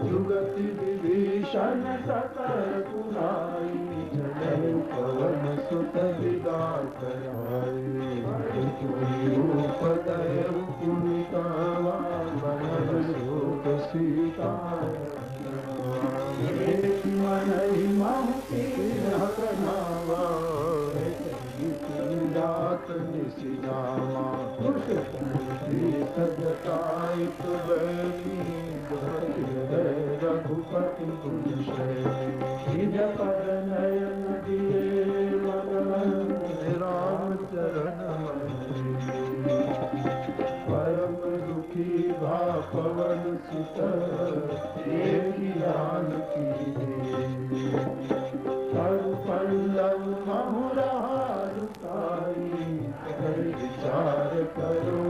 जुगति विभीषण सकल पुराई जय पवन सुत विदा कराई रूप दय पुनितावा बनल शोक सीता मन महनावा जात निशिनामा सजतायत बैनी रघुपति पद नयन दिए राम चरण परम दुखी भा पवन सुत ज्ञान की पल्लव महुरा विचार करो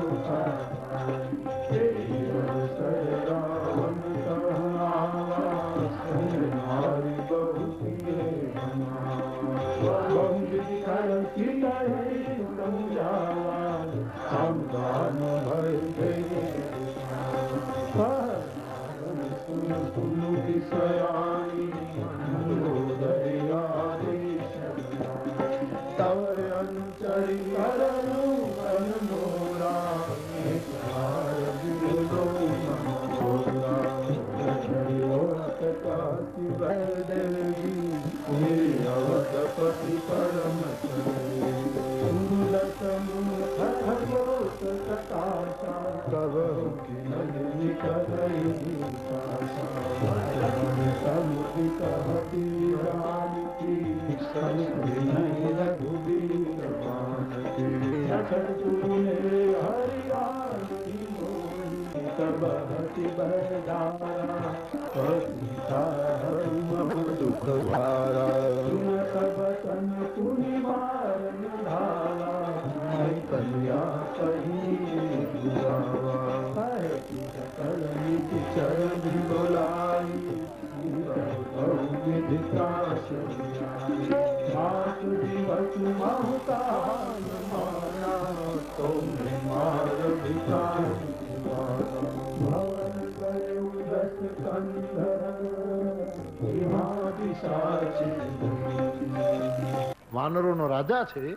વાનરોનો રાજા છે,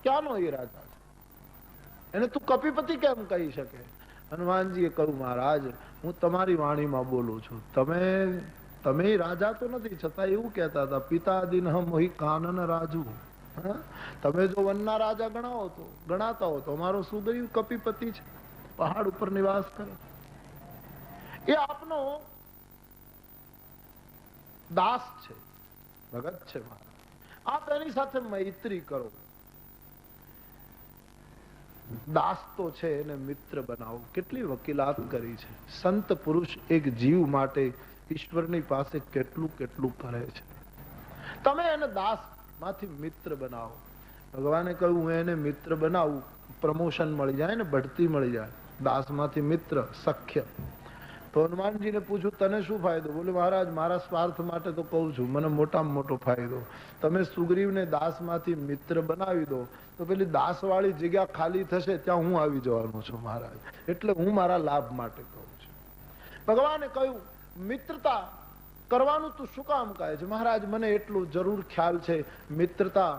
ક્યાંનો એ રાજા છે? એને તું કપિપતિ કેમ કહી શકે? હનુમાનજીએ કહ્યું, મહારાજ હું તમારી વાણીમાં બોલું છું, તમે રાજા તો નથી, છતાં એવું કહેતા હતા પિતા દિન મોહી કાનન રાજુ. તમે જો વનના રાજા ગણાતા હો તો અમારો સુગ્રીવ કપિપતિ છે, પહાડ ઉપર નિવાસ કરે, એ આપનો દાસ છે, ભગત છે. આપ એની સાથે મૈત્રી કરો. દાસ તો છે એને મિત્ર બનાવો. કેટલી વકીલાત કરી છે. સંત પુરુષ એક જીવ માટે ઈશ્વરની પાસે કેટલું કેટલું કરે છે. તમે એને દાસ માંથી મિત્ર બનાવો. ભગવાને કહ્યું હું એને મિત્ર બનાવું, પ્રમોશન મળી જાય ને, બઢતી મળી જાય. દાસ માંથી મિત્ર, સખ્ય. તો હનુમાનજીને પૂછ્યું તને શું ફાયદો? બોલે મહારાજ મારા સ્વાર્થ માટે તો કહું છું, મને મોટામાં મોટો ફાયદો તમે સુગ્રીવને દાસ માંથી મિત્ર બનાવી દો તો પેલી દાસ વાળી જગ્યા ખાલી થશે, ત્યાં હું આવી જવાનો છું મહારાજ, એટલે હું મારા લાભ માટે કહું છું. ભગવાને કહ્યું મિત્રતા કરવાનું તું શું કામ કહે છે? મહારાજ મને એટલું જરૂર ખ્યાલ છે, મિત્રતા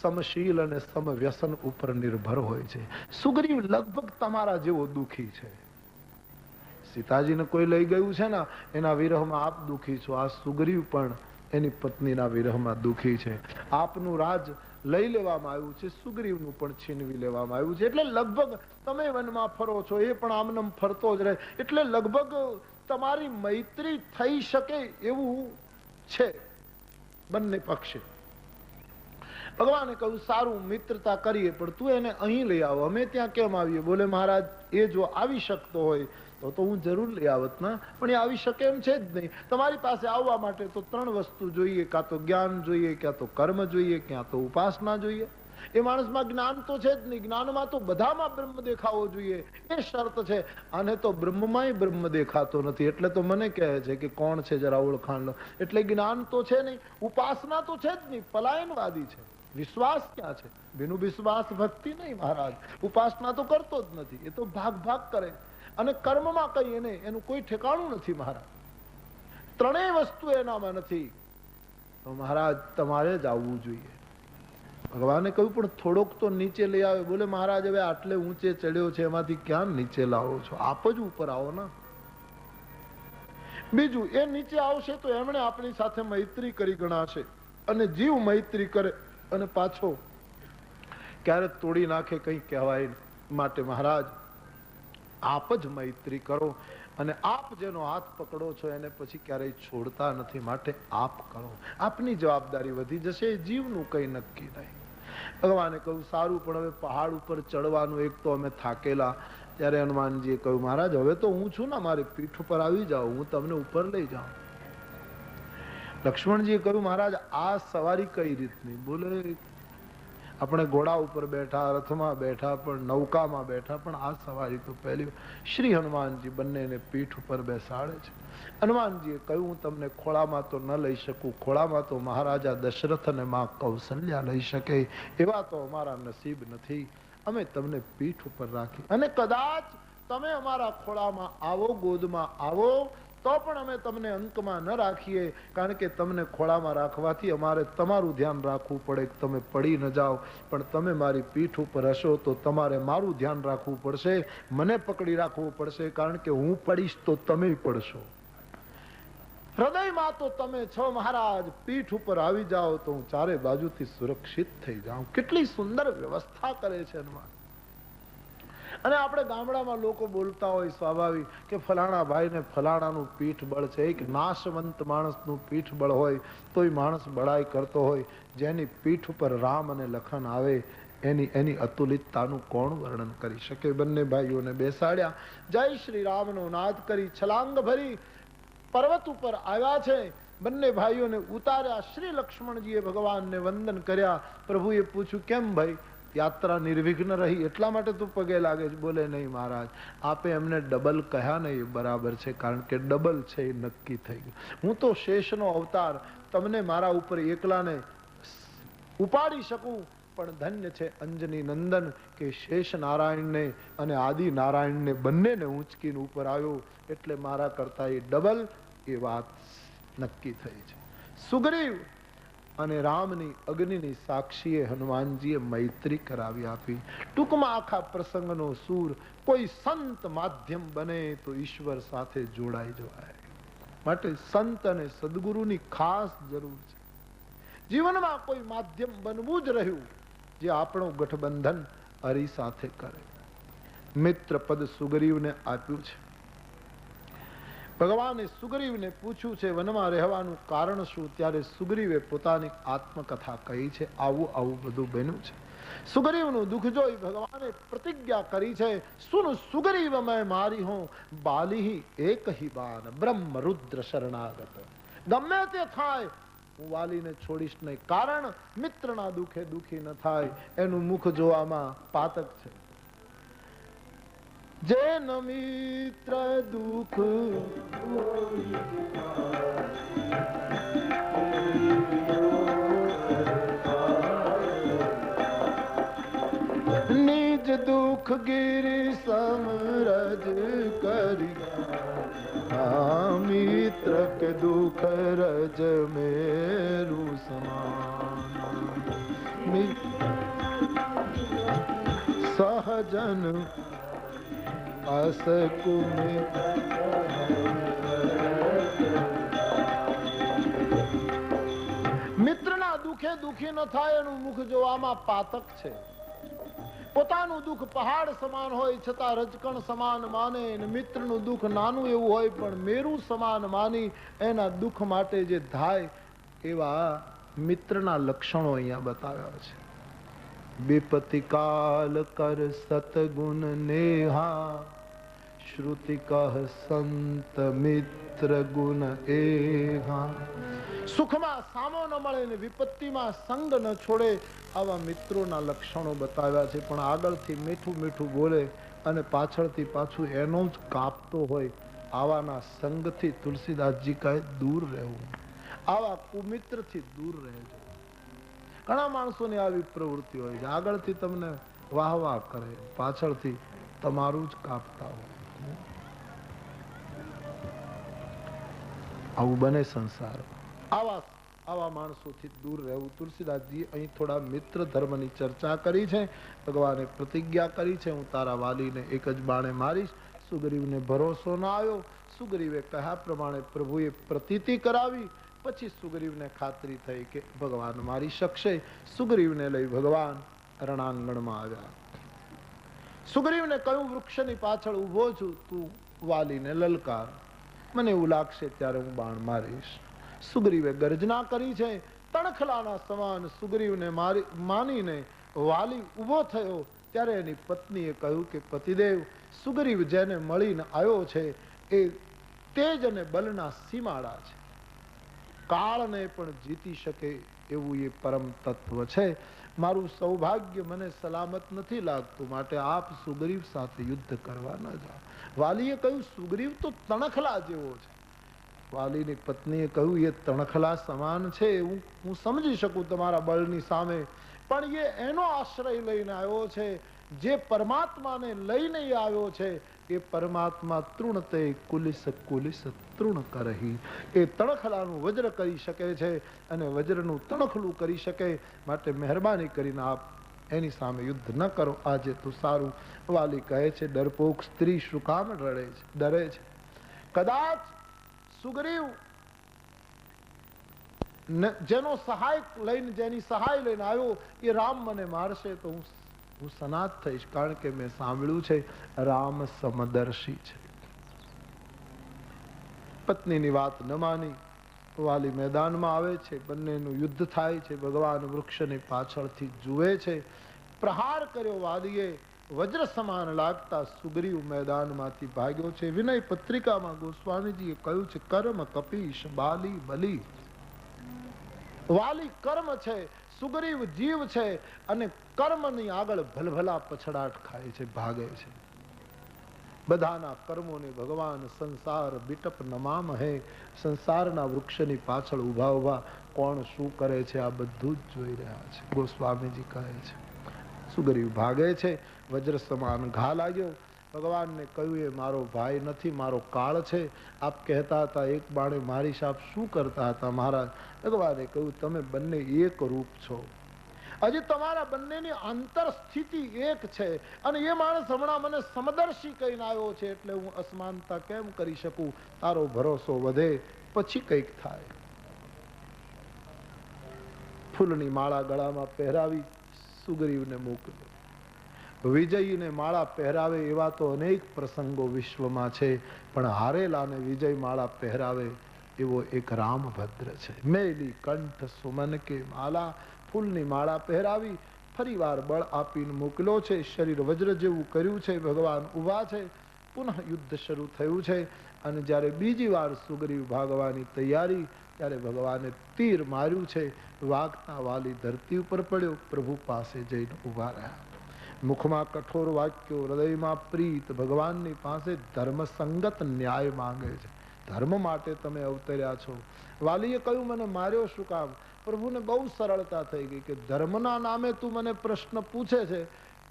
સમશીલ અને સમવ્યસન ઉપર નિર્ભર હોય છે. સુગ્રીવ લગભગ તમારા જેવો દુઃખી છે. સીતાજીને કોઈ લઈ ગયું છે ને, એના વિરહમાં આપ દુઃખી છો. આ સુગ્રીવ પણ એની પત્નીના વિરહમાં દુઃખી છે. આપનું રાજ લઈ લેવામાં આવ્યું છે, સુગ્રીવનું પણ છીનવી લેવામાં આવ્યું છે. એટલે લગભગ તમે વનમાં ફરો છો, એ પણ આમનામ ફરતો જ રહે, એટલે લગભગ તમારી મૈત્રી થઈ શકે એવું છે બંને પક્ષે. ભગવાને કહ્યું સારું મિત્રતા કરીએ, પણ તું એને અહીં લઈ આવો, અમે ત્યાં કેમ આવીએ? બોલે મહારાજ એ જો આવી શકતો હોય તો હું જરૂર લઈ આવત ના, પણ એ આવી શકે એમ છે જ નહીં. તમારી પાસે આવવા માટે તો 3 વસ્તુ જોઈએ, કાં તો જ્ઞાન જોઈએ, ક્યાં તો કર્મ જોઈએ, ક્યાં તો ઉપાસના જોઈએ. એ માણસમાં જ્ઞાન તો છે જ નહીં, જ્ઞાનમાં તો બધામાં બ્રહ્મ દેખાવો જોઈએ, એ શરત છે. આને તો બ્રહ્મમાંય બ્રહ્મ દેખાતો નથી, એટલે તો મને કહે છે કે કોણ છે જરા ઓળખાણ લો. એટલે જ્ઞાન તો છે નહીં, ઉપાસના તો છે જ નહીં, પલાયનવાદી છે. વિશ્વાસ ક્યાં છે? બિનુ વિશ્વાસ ભક્તિ નહીં મહારાજ. ઉપાસના તો કરતો જ નથી, એ તો ભાગ ભાગ કરે. અને કર્મમાં કઈ એનું કોઈ ઠેકાણું નથી મહારાજ. 3 વસ્તુ એનામાં નથી. તો મહારાજ તમારે જ આવવું જોઈએ. ભગવાને કહ્યું પણ થોડોક તો નીચે લઈ આવે. બોલે મહારાજ હવે આટલે ઊંચે ચડ્યો છે, એમાંથી ક્યાં નીચે લાવો છો? આપ જ ઉપર આવો ને. બીજું, એ નીચે આવશે તો એમણે આપણી સાથે મૈત્રી કરી ગણાશે, અને જીવ મૈત્રી કરે અને પાછો ક્યારે તોડી નાખે કઈ કહેવાય. માટે મહારાજ આપ જ મૈત્રી કરો, અને આપ જેનો હાથ પકડો છો એને પછી ક્યારેય છોડતા નથી, માટે આપ કરો. આપની જવાબદારી વધી જશે, જીવનું કઈ નક્કી નહીં. ભગવાને કહ્યું સારું, પણ હવે પહાડ ઉપર ચડવાનું, એક તો અમે થાકેલા. ત્યારે હનુમાનજીએ કહ્યું મહારાજ હવે તો હું છું ને, મારી પીઠ ઉપર આવી જાઓ, હું તમને ઉપર લઈ જાઉં. લક્ષ્મણજીએ કહ્યું મહારાજ આ સવારી કઈ રીતની? બોલે આપણે ઘોડા ઉપર બેઠા, રથમાં બેઠા, પણ નૌકામાં બેઠા, પણ આ સવારી તો પહેલી શ્રી હનુમાનજી બંનેને પીઠ ઉપર બેસાડે છે. હનુમાનજીએ કહ્યું, હું તમને ખોળામાં તો ન લઈ શકું, ખોળામાં તો મહારાજા દશરથ અને માં કૌશલ્યા લઈ શકે, એવા તો અમારા નસીબ નથી. અમે તમને પીઠ ઉપર રાખી, અને કદાચ તમે અમારા ખોળામાં આવો, ગોદમાં આવો, તો પણ અમે તમને અંકમાં ન રાખીએ, કારણ કે તમને ખોળામાં રાખવાથી અમારે તમારું ધ્યાન રાખવું પડે કે તમે પડી ન જાઓ, પણ તમે મારી પીઠ ઉપર હશો તો તમારે મારું ધ્યાન રાખવું પડશે, મને પકડી રાખવું પડશે, કારણ કે હું પડીશ તો તમે પડશો. હૃદયમાં તો તમે છો મહારાજ, પીઠ ઉપર આવી જાઓ તો હું ચારે બાજુથી સુરક્ષિત થઈ જાઉં. કેટલી સુંદર વ્યવસ્થા કરે છે હનુમાન. અને આપણે ગામડામાં લોકો બોલતા હોય સ્વાભાવિક કે ફલાણા ભાઈને ફલાણાનું પીઠ બળ છે. એક નાશવંત માણસનું પીઠ બળ હોય તોય માણસ બડાઈ કરતો હોય, જેની પીઠ ઉપર રામ અને લખન આવે એની અતુલિતતાનું કોણ વર્ણન કરી શકે. બંને ભાઈઓને બેસાડ્યા, જય શ્રી રામનો નાદ કરી છલાંગ ભરી પર્વત ઉપર આવ્યા છે. બંને ભાઈઓને ઉતાર્યા. શ્રી લક્ષ્મણજીએ ભગવાનને વંદન કર્યા. પ્રભુએ પૂછ્યું, કેમ ભાઈ, યાત્રા નિર્વિઘ્ન રહી એટલા માટે તું પગે લાગે છે? બોલે, નહીં મહારાજ, આપે એમને ડબલ કહ્યા ને એ બરાબર છે, કારણ કે ડબલ છે એ નક્કી થઈ ગયું. હું તો શેષનો અવતાર, તમને મારા ઉપર એકલાને ઉપાડી શકું, પણ ધન્ય છે અંજની નંદન કે શેષ નારાયણને અને આદિ નારાયણને બંનેને ઊંચકીને ઉપર આવ્યો, એટલે મારા કરતા એ ડબલ, એ વાત નક્કી થઈ છે. સુગ્રીવ અને રામની અગ્નિની સાક્ષીએ હનુમાનજીએ મૈત્રી કરાવી આપી. ટૂંકમાં આખા પ્રસંગનો સૂર, કોઈ સંત માધ્યમ બને તો ઈશ્વર સાથે જોડાઈ જવાય. માટે સંત અને સદગુરુની ખાસ જરૂર છે. જીવનમાં કોઈ માધ્યમ બનવું જ રહ્યું જે આપણું ગઠબંધન હરિ સાથે કરે. મિત્ર પદ સુગ્રીવને આપ્યું છે. ભગવાને સુગ્રીવને પૂછ્યું છે વનમાં રહેવાનું કારણ શું, ત્યારે સુગ્રીવે પોતાની આત્મકથા કહી છે. આવું આવું બધું બન્યું છે. સુગ્રીવનું દુઃખ જોઈ ભગવાને પ્રતિજ્ઞા કરી છે, સુન સુગ્રીવ મેં મારી હું, બાલી એક હી બાન, બ્રહ્મ રુદ્ર શરણાગત. ગમે તે થાય હું વાલીને છોડીશ નહીં, કારણ મિત્રના દુઃખે દુઃખી ન થાય, એનું મુખ જોવામાં પાતક છે. જેન મિત્ર દુઃખ નિજ દુઃખ ગિરી સમરજ કરી, મિત્ર કે દુઃખ રજ મેરુ સમાન. સહજન મિત્રના દુઃખે દુઃખી ન થાય એનું મુખ જોવામાં પાતક છે. પોતાનું દુઃખ પહાડ સમાન હોય છતાં રજકણ સમાન માને, મિત્રનું દુઃખ નાનું એવું હોય પણ મેરુ સમાન માની એના દુઃખ માટે જે થાય, એવા મિત્રના લક્ષણો અહીંયા બતાવ્યા છે. વિપતિ કાલ કર સતગુણ નેહા, શ્રુતિ કહ સંત મિત્ર ગુણ એહા. સુખમાં સામો ન મળે ને વિપત્તિમાં સંગ ન છોડે, આવા મિત્રોના લક્ષણો બતાવ્યા છે. પણ આગળથી મીઠું મીઠું બોલે અને પાછળથી પાછું એનો જ કાપતો હોય, આવાના સંગથી તુલસીદાસજી કહે દૂર રહેવું. આવા કુમિત્રથી દૂર રહેજો. ઘણા માણસોની આવી પ્રવૃત્તિ હોય છે, આગળથી તમને વાહ વાહ કરે, પાછળથી તમારું જ કાપતા હોય. આવું બને સંસાર. આવા માણસોથી દૂર રહેવું. તુલસીદાસજી અહીં થોડા મિત્ર ધર્મની ચર્ચા કરી છે. ભગવાને પ્રતિજ્ઞા કરી છે, હું તારા વાલીને એક જ બાણે મારીશ. સુગ્રીવને ભરોસો ના આવ્યો. સુગ્રીવે કહ્યા પ્રમાણે પ્રભુએ પ્રતીતિ કરાવી. પછી સુગ્રીવને ખાતરી થઈ કે ભગવાન મારી શકશે. સુગ્રીવને લઈ ભગવાન રણાંગણમાં આવ્યા. સુગ્રીવને કહ્યું, વૃક્ષની પાછળ ઉભો છું, તું વાલીને લલકાર, મને એવું લાગશે ત્યારે હું બાણ મારીશ. સુગ્રીવે ગર્જના કરી છે. તણખલાના સમાન સુગ્રીવને માનીને વાલી ઉભો થયો. ત્યારે એની પત્નીએ કહ્યું કે પતિદેવ, સુગ્રીવ જેને મળીને આવ્યો છે એ તેજ અને બલના સીમાડા છે. કાળને પણ જીતી શકે એવું એ પરમ તત્વ છે. મારું સૌભાગ્ય મને સલામત નથી લાગતું, માટે આપ સુગ્રીવ સાથે યુદ્ધ કરવા ન જાઓ. વાલીએ કહ્યું, સુગ્રીવ તો તણખલા જેવો છે. વાલીની પત્નીએ કહ્યું, એ તણખલા સમાન છે, હું સમજી શકું તમારા બળની સામે, પણ એ એનો આશ્રય લઈને આવ્યો છે, જે પરમાત્માને લઈને આવ્યો છે. એ પરમાત્મા તૃણતે કુલિસ કુલિસ તૃણ કરહી. એ તણખલાનું વજ્ર કરી શકે છે અને વજ્રનું તણખલું કરી શકે, માટે મહેરબાની કરીને આપ એની સામે યુદ્ધ ન કરો. આજે તો સારું. વાલી કહે છે, ડરપોક સ્ત્રી શું કામ ડરે છે, ડરે છે? કદાચ સુગ્રીવ જેનો સહાય લઈને, જેની સહાય લઈને આવ્યો, એ રામ મને મારશે તો હું સનાથ થઈશ, કારણ કે મેં સાંભળ્યું છે રામ સમદર્શી છે. પત્નીની વાત ન માની વાલી મેદાનમાં આવે છે. બંનેનું યુદ્ધ થાય છે. ભગવાન વૃક્ષની પાછળથી જુએ છે. પ્રહાર કર્યો વાલીએ, વજ્ર સમાન લાગતા સુગ્રીવ મેદાનમાંથી ભાગ્યો છે. વિનય પત્રિકામાં ગોસ્વામીજીએ કહ્યું છે, કર્મ કપીશ બાલી બલી. વાલી કર્મ છે, સુગ્રીવ જીવ છે, અને કર્મની આગળ ભલભલા પછડાટ ખાય છે, ભાગે છે. બધાના કર્મોને ભગવાન સંસાર બિટપ નમામ હે. સંસારના વૃક્ષની પાછળ ઉભા ઉભા કોણ શું કરે છે આ બધું જ જોઈ રહ્યા છે. ગોસ્વામીજી કહે છે, સુગ્રીવ ભાગે છે, વજ્ર સમાન ઘા લાગ્યો. ભગવાનને કહ્યું, એ મારો ભાઈ નથી, મારો કાળ છે. આપ કહેતા હતા એક બાણે મારી સાપ શું કરતા હતા મહારાજ? ભગવાને કહ્યું, તમે બંને એક રૂપ છો. હજી તમારા બંનેની આંતર સ્થિતિ એક છે, અને એ માણસ હમણાં મને સમદર્શી કહીને આવ્યો છે, એટલે હું અસમાનતા કેમ કરી શકું? તારો ભરોસો વધે પછી કંઈક થાય. ફૂલની માળા ગળામાં પહેરાવી સુગ્રીવને મોકલ્યો. વિજયીને માળા પહેરાવે એવા તો અનેક પ્રસંગો વિશ્વમાં છે, પણ હારેલાને વિજય માળા પહેરાવે એવો એક રામભદ્ર છે. મેલી કંઠ સુમન કે માલા. ફૂલની માળા પહેરાવી ફરી વાર બળ આપીને મોકલ્યો છે. શરીર વજ્ર જેવું કર્યું છે. ભગવાન ઉભા છે. પુનઃ યુદ્ધ શરૂ થયું છે. અને જ્યારે બીજી વાર સુગ્રીવ ભાગવાની તૈયારી, ત્યારે ભગવાને તીર માર્યું છે. વાગતા વાલી ધરતી ઉપર પડ્યો. પ્રભુ પાસે જઈને ઉભા રહ્યા. મુખમાં કઠોર વાક્યો, હૃદયમાં પ્રીત. ભગવાનની પાસે ધર્મસંગત ન્યાય માંગે છે. ધર્મ માટે તમે અવતર્યા છો. વાલીએ કહ્યું, મને માર્યો શું કામ? પ્રભુને બહુ સરળતા થઈ ગઈ કે ધર્મના નામે તું મને પ્રશ્ન પૂછે છે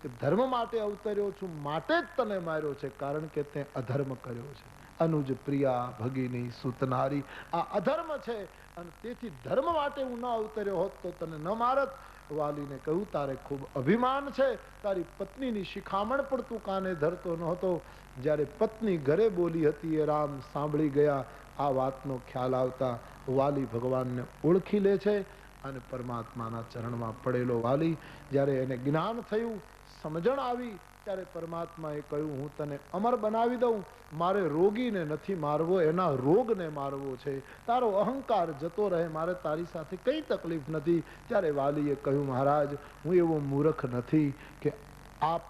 કે ધર્મ માટે અવતર્યો છું, માટે જ તને માર્યો છે, કારણ કે તે અધર્મ કર્યો છે. અનુજ પ્રિયા ભગિની સુતનારી, આ અધર્મ છે, અને તેથી ધર્મ માટે હું ન અવતર્યો હોત તો તને ન મારત. વાલીને કહ્યું, તારે ખૂબ અભિમાન છે, તારી પત્નીની શિખામણ પણ તું કાને ધરતો નહોતો. જ્યારે પત્ની ઘરે બોલી હતી એ રામ સાંભળી ગયા. આ વાતનો ખ્યાલ આવતા વાલી ભગવાનને ઓળખી લે છે અને પરમાત્માના ચરણમાં પડેલો વાલી, જ્યારે એને જ્ઞાન થયું, સમજણ આવી, ત્યારે પરમાત્માએ કહ્યું, હું તને અમર બનાવી દઉં. મારે રોગીને નથી મારવો, એના રોગને મારવો છે. તારો અહંકાર જતો રહે, મારે તારી સાથે કઈ તકલીફ નથી. ત્યારે વાલીએ કહ્યું, મહારાજ, હું એવો મૂર્ખ નથી કે આપ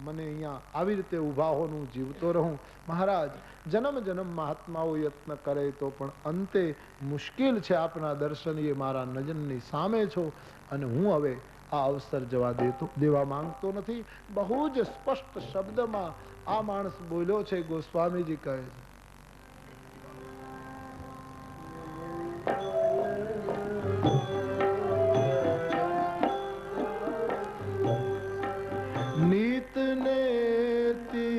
મને અહીંયા આવી રીતે ઊભા હોનું જીવતો રહું. મહારાજ, જન્મ જન્મ મહાત્માઓ યત્ન કરે તો પણ અંતે મુશ્કેલ છે. આપના દર્શન એ મારા નજરની સામે છો, અને હું હવે આ અવસર દેવા માંગતો નથી. બહુ જ સ્પષ્ટ શબ્દમાં આ માણસ બોલ્યો છે. ગોસ્વામીજી કહે છે, નીત નેતિ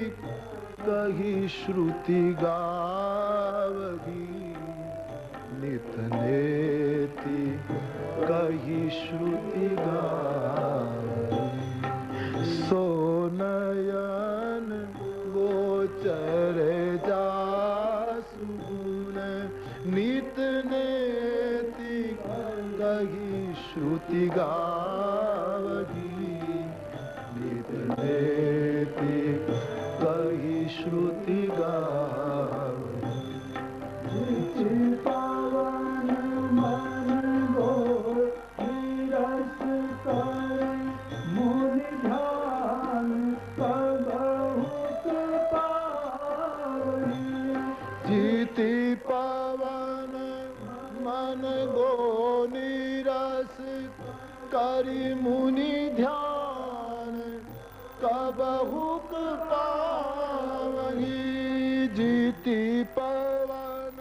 કહી શ્રુતિ ગાવગી. નિત નેતિ કહી શ્રુતિ ગાવગી. સોનયન ગોચરે જાસુ ગુણ. નિત નેતિ કહી શ્રુતિ ગાવગી. નિત નેતિ કહી શ્રુતિ ગાવગી. પાવન મન ગો નિરસ કરે મુનિ ધ્યાન કબહુત પાવની. જીતી પવન મન ગો નિરસ करी मुनि ध्यान कबहुक पावही जीति पवन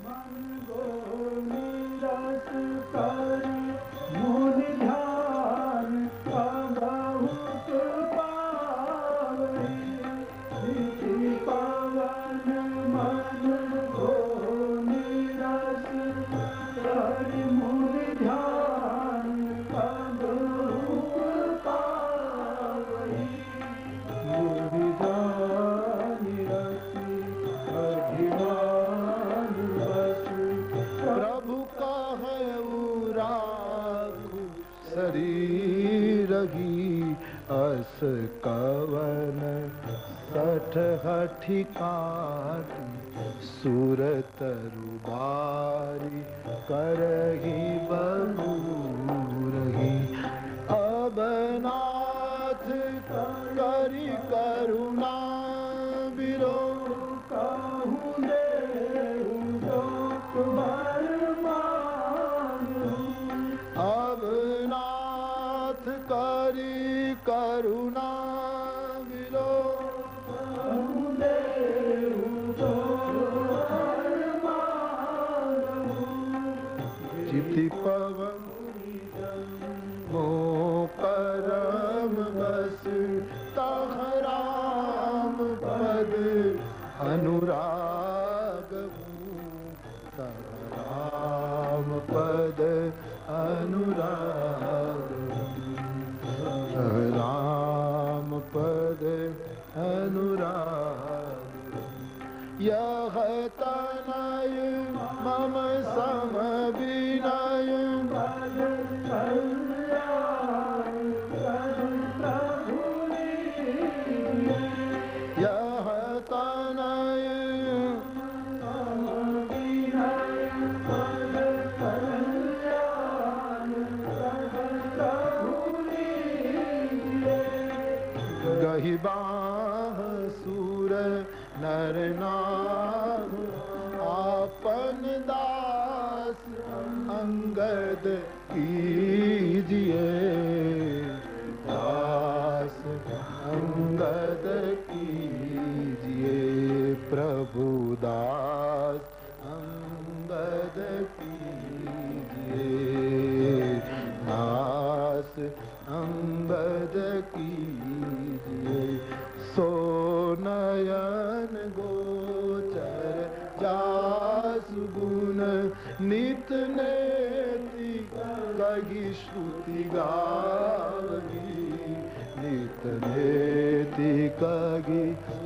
मन गो निरस करी मुनि ध्यान कबहुक पावही जीति पवन मन गो निरस करी मुनि ध्यान कबहुक पावही मुनि ध्यान रसी अभिमान बसु प्रभु कहु राखु शरीर ही अस कवन सठ हठि काटी सूरत रुबारी करही बबूरही अब नाथ करी करुणा बिरो कहूँ देहु लोक भर मानु अब नाथ करी करुणा बिरो कहूँ देहु लोक भर मानु चिति पवन मो करम बस तह राम पद अनुराग तह राम पद अनुराग तह राम पद अनुराग यह तनय मम सम विनय यह तनय गहि बाह सूर नर नाग आपन दास अंगद कीजिए दास अंगद कीजिए प्रभु दास अंगद कीजिए दास अंगद कीजिए सो नयन गोचर जासु गुण नित नेति कही श्रुति गावही नित नेति कही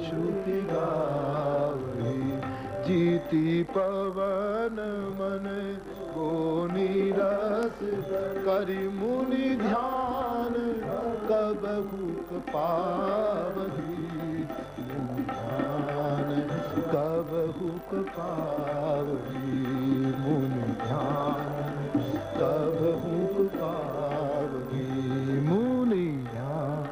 श्रुति गावही जीति पवन मन को निरस करी मुनि ध्यान कबहुक पावही ध्यान कबहुक पावही मुनि ध्यान कबहुक पावही मुनि ध्यान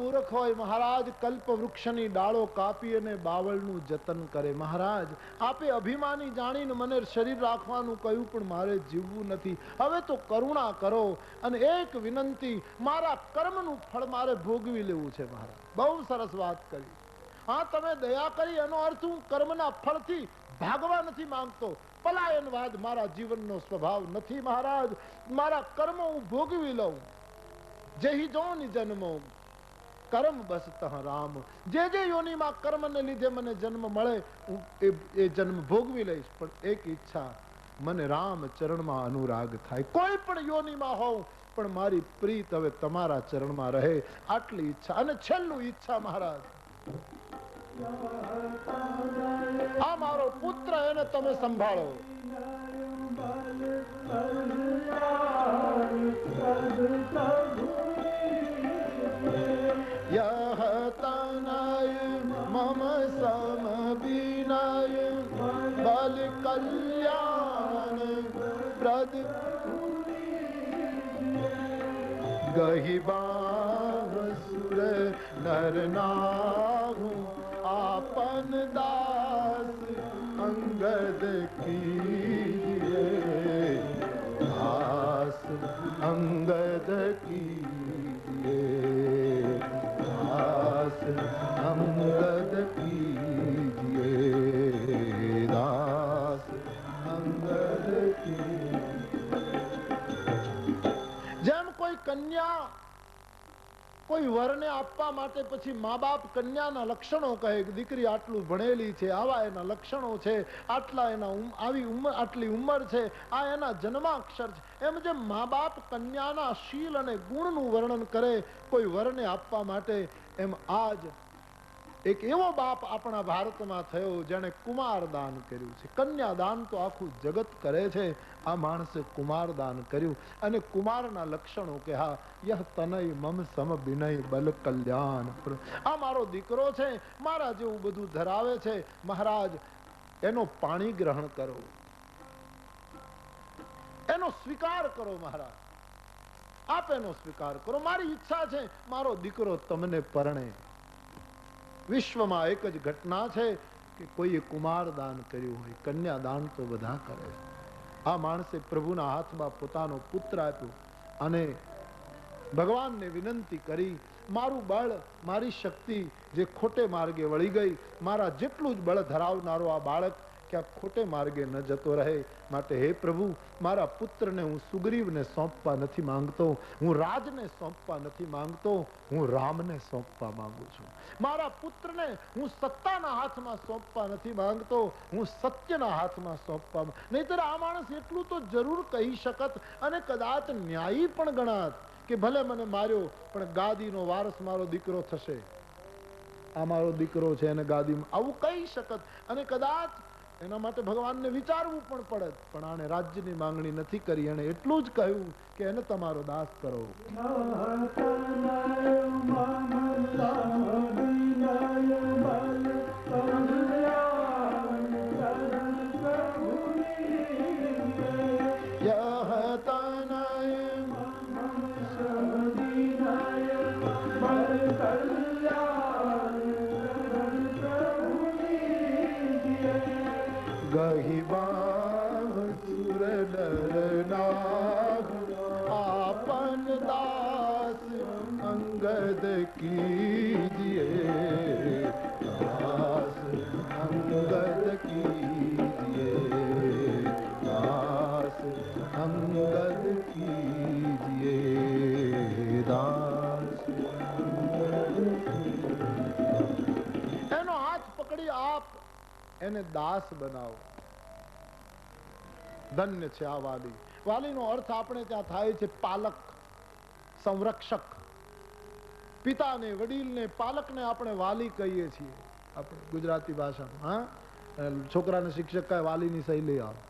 મૂર્ખ હોય મહારાજ કલ્પ વૃક્ષની ડાળો કાપી અને બાવળનું જતન કરે મહારાજ આપે અભિમાની જાણીને મને શરીર રાખવાનું કહ્યું પણ મારે જીવવું નથી હવે તો કરુણા કરો અને એક વિનંતી મારા કર્મનું ફળ મારે ભોગવી લેવું છે મહારાજ બહુ સરસ વાત કરી હા તમે દયા કરી એનો અર્થ હું કર્મના ફળથી ભાગવા નથી માંગતો પલાયનવાદ મારા જીવનનો સ્વભાવ નથી મહારાજ મારા કર્મ હું ભોગવી લઉં જેહી જોની જન્મો कर्म बस तह राम जे जे योनि में कर्म ने लीधे मने जन्म मळे ए जन्म भोगवी लईश पण एक इच्छा मने राम चरण में अनुराग थाय कोई पण योनि में हो पण मारी प्रीत हवे तमारा चरण में रहे आटली इच्छा अने छेल्लू इच्छा महाराज आ मारो पुत्र एने तमे संभाळो यह तनय मम सम विनय बल कल्याण प्रद गहि बाह सुर नर नाहु आपन दास अंगद कीजिए, दास अंगद कीजिए, दास अंगद कीजिए, दास अंगद कीजिए। જેમ કોઈ કન્યા કોઈ વરને આપવા માટે પછી મા બાપ કન્યાના લક્ષણો કહે કે દીકરી આટલું ભણેલી છે, આવા એના લક્ષણો છે, આટલા એના આવી ઉંમર, આટલી ઉંમર છે, આ એના જન્માક્ષર છે, એમ જેમ મા બાપ કન્યાના શીલ અને ગુણનું વર્ણન કરે કોઈ વરને આપવા માટે, એમ આજ એક એવો બાપ આપણા ભારતમાં થયો જેણે કુમાર દાન કર્યું છે. કન્યાદાન તો આખું જગત કરે છે, આ માણસે કુમાર દાન કર્યું. અને કુમારના લક્ષણો કે હા, યહ તનય મમ સમ વિનય બલ કલ્યાણ. આ મારો દીકરો છે, મારા જેવું બધું ધરાવે છે, મહારાજ એનો પાણી ગ્રહણ કરો, એનો સ્વીકાર કરો, મહારાજ આપ એનો સ્વીકાર કરો. મારી ઈચ્છા છે મારો દીકરો તમને પરણે. વિશ્વમાં એક જ ઘટના છે કે કોઈએ કુમાર દાન કર્યું હોય, કન્યા દાન તો બધા કરે. આ માણસે પ્રભુના હાથમાં પોતાનો પુત્ર આપ્યો અને ભગવાનને વિનંતી કરી, મારું બળ, મારી શક્તિ જે ખોટે માર્ગે વળી ગઈ, મારા જેટલું જ બળ ધરાવનારો આ બાળક ક્યાંક ખોટે માર્ગે ન જતો રહે, માટે હે પ્રભુ, મારા પુત્રને હું સુગ્રીવને સોંપવા નથી માંગતો, હું રાજને સોંપવા નથી માંગતો, હું રામને સોંપવા માંગુ છું. મારા પુત્રને હું સત્તાના હાથમાં સોંપવા નથી માંગતો, હું સત્યના હાથમાં સોંપવા. નહીતર આ માણસ એટલું તો જરૂર કહી શકત અને કદાચ ન્યાયી પણ ગણાત કે ભલે મને માર્યો પણ ગાદીનો વારસ મારો દીકરો થશે, આ મારો દીકરો છે અને ગાદીમાં, આવું કહી શકત. અને કદાચ એના માટે ભગવાનને વિચારવું પણ પડે, પણ આને રાજ્યની માંગણી નથી કરી, એને એટલું જ કહ્યું કે એને તમારો દાસ કરો. आपन दास अंगद कीजिए, दास अंगद कीजिए, दास अंगद कीजिए, दास. એનો હાથ પકડી આપ એને દાસ બનાવો. ધન્ય છે આ વાલી. વાલીનો અર્થ આપણે ત્યાં થાય છે પાલક, સંરક્ષક. પિતાને, વડીલને, પાલકને આપણે વાલી કહીએ છીએ આપણે ગુજરાતી ભાષામાં. છોકરાને શિક્ષક કહે વાલીની શૈલી આવે.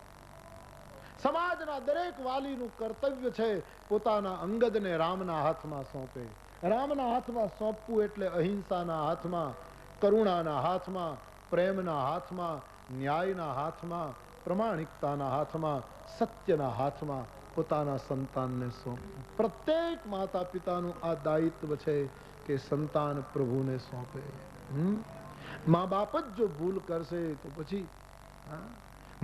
સમાજના દરેક વાલીનું કર્તવ્ય છે પોતાના અંગદને રામના હાથમાં સોંપે. રામના હાથમાં સોંપવું એટલે અહિંસાના હાથમાં, કરુણાના હાથમાં, પ્રેમના હાથમાં, ન્યાયના હાથમાં, પ્રમાણિકતાના હાથમાં, સત્યના હાથમાં પોતાના સંતાનને સોંપવું. પ્રત્યેક માતા પિતાનું આ દાયિત્વ છે કે સંતાન પ્રભુને સોંપે. મા બાપ જ જો ભૂલ કરશે તો પછી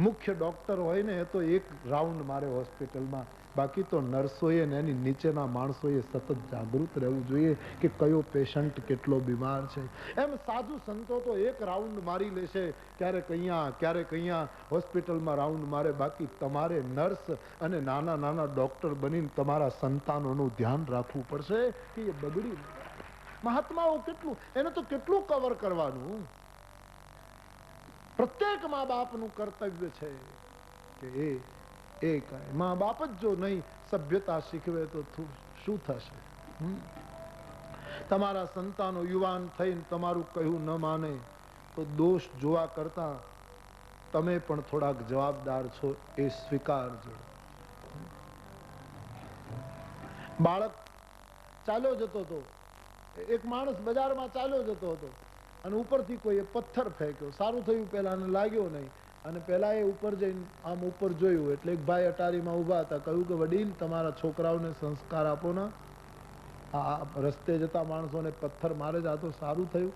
મુખ્ય ડોક્ટર હોય ને એ તો એક રાઉન્ડ મારે હોસ્પિટલમાં, બાકી તો નર્સોએ ને એની નીચેના માણસોએ સતત જાગૃત રહેવું જોઈએ કે કયો પેશન્ટ કેટલો બીમાર છે. એમ સાધુ સંતો તો એક રાઉન્ડ મારી લેશે, ક્યારેક અહીંયા હોસ્પિટલમાં રાઉન્ડ મારે, બાકી તમારે નર્સ અને નાના નાના ડોક્ટર બનીને તમારા સંતાનોનું ધ્યાન રાખવું પડશે કે એ બગડી. મહાત્માઓ કેટલું, એને તો કેટલું કવર કરવાનું. પ્રત્યેક મા બાપનું કર્તવ્ય છે કે એ કરે. મા બાપ જ જો નહીં સભ્યતા શીખવે તો શું થશે? તમારા સંતાનો યુવાન થઈને તમારું કહ્યું ન માને તો દોષ જોવા કરતા તમે પણ થોડાક જવાબદાર છો એ સ્વીકારજો. બાળક ચાલ્યો જતો હતો, એક માણસ બજારમાં ચાલ્યો જતો હતો અને ઉપરથી કોઈએ પથ્થર ફેંક્યો. સારું થયું પેલા લાગ્યો નહીં, અને પેલા એ ઉપર જઈને આમ ઉપર જોયું એટલે એક ભાઈ અટારીમાં ઉભા હતા. કહ્યું કે વડીલ તમારા છોકરાઓને સંસ્કાર આપો ને, આ રસ્તે જતા માણસોને પથ્થર મારે જ, આ તો સારું થયું.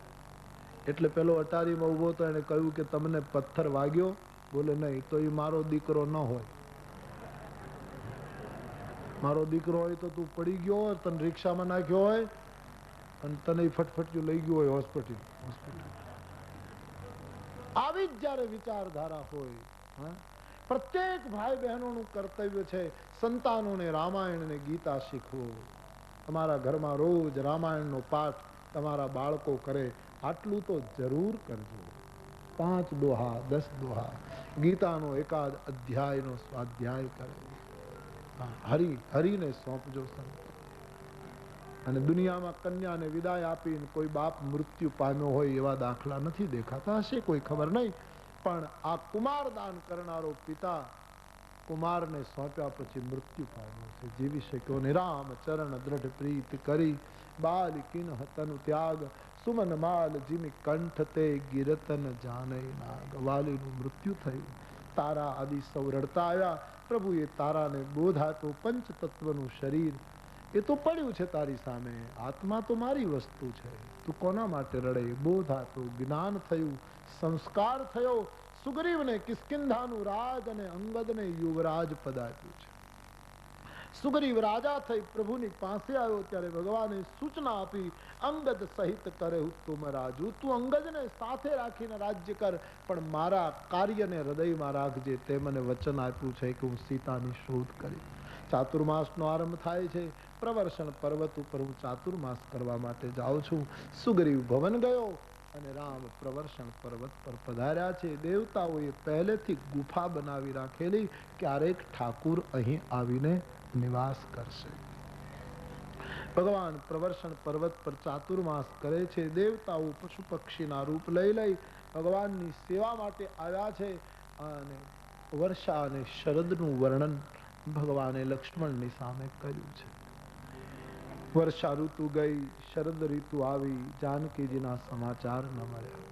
એટલે પેલો અટારીમાં ઉભો હતો એને કહ્યું કે તમને પથ્થર વાગ્યો બોલે નહીં, તો એ મારો દીકરો ન હોય. મારો દીકરો હોય તો તું પડી ગયો હોય, તને રિક્ષામાં નાખ્યો હોય અને તને ફટફટિયું લઈ ગયું હોય હોસ્પિટલ. આવી જ જયારે વિચારધારા હોય, પ્રત્યેક ભાઈ બહેનોનું કર્તવ્ય છે સંતાનોને રામાયણ ને ગીતા શીખવો. તમારા ઘરમાં રોજ રામાયણનો પાઠ તમારા બાળકો કરે, આટલું તો જરૂર કરજો. 5 દોહા 10 દોહા ગીતાનો એકાદ અધ્યાયનો સ્વાધ્યાય કરે. હરિને સોંપજો. અને દુનિયામાં કન્યાને વિદાય આપીને કોઈ બાપ મૃત્યુ પામ્યો હોય એવા દાખલા નથી દેખાતા. હશે કોઈ ખબર નહીં, પણ આ કુમાર દાન કરનારો પિતા કુમારને સોંપ્યા પછી મૃત્યુ પામ્યો છે. જીવી શક્યો ને રામ ચરણ દ્રઢ પ્રીત કરી, બાલ કિન તનુ ત્યાગ, સુમન માલ જીમી કંઠ તે ગિરતન જાને નાગ. વાલીનું મૃત્યુ થયું. તારા આદિ સૌ રડતા આવ્યા. પ્રભુએ તારાને બોધ આપ્યો. પંચ તત્વનું શરીર એ તો પડ્યું છે તારી સામે. આત્મા તો મારી વસ્તુ છે, તું કોના માટે રડે? બોધ આપ્યો, જ્ઞાન થયું, સંસ્કાર થયો. સુગ્રીવને કિષ્કિંધાનું રાજ અને અંગદને યુવરાજ પદ આપ્યું છે. સુગ્રીવ રાજા થઈ પ્રભુની પાસે આવ્યો ત્યારે ભગવાને સૂચના આપી, અંગદ સહિત કરે તુમ રાજુ. તું અંગદને સાથે રાખીને રાજ્ય કર, પણ મારા કાર્યને હૃદયમાં રાખજે. તે મને વચન આપ્યું છે કે હું સીતાની શોધ કરી. ચાતુર્માસનો આરંભ થાય છે. પ્રવર્ષણ પર્વત ઉપર હું ચાતુર્માસ કરવા માટે જાઉં છું. સુગ્રીવ ભવન ગયો અને રામ પ્રવર્ષણ પર્વત પર પધાર્યા છે. દેવતાઓએ પહેલેથી ગુફા બનાવી રાખેલી, ક્યારેક ઠાકુર અહીં આવીને નિવાસ કરશે. ભગવાન પ્રવર્ષણ પર્વત પર ચાતુર્માસ કરે છે. દેવતાઓ પશુ પક્ષીના રૂપ લઈ લઈ ભગવાનની સેવા માટે આવ્યા છે. અને વર્ષા અને શરદનું વર્ણન ભગવાને લક્ષ્મણની સામે કર્યું છે. વર્ષા ઋતુ ગઈ, શરદ ઋતુ આવી, જાનકીજીના સમાચાર ન મળ્યા.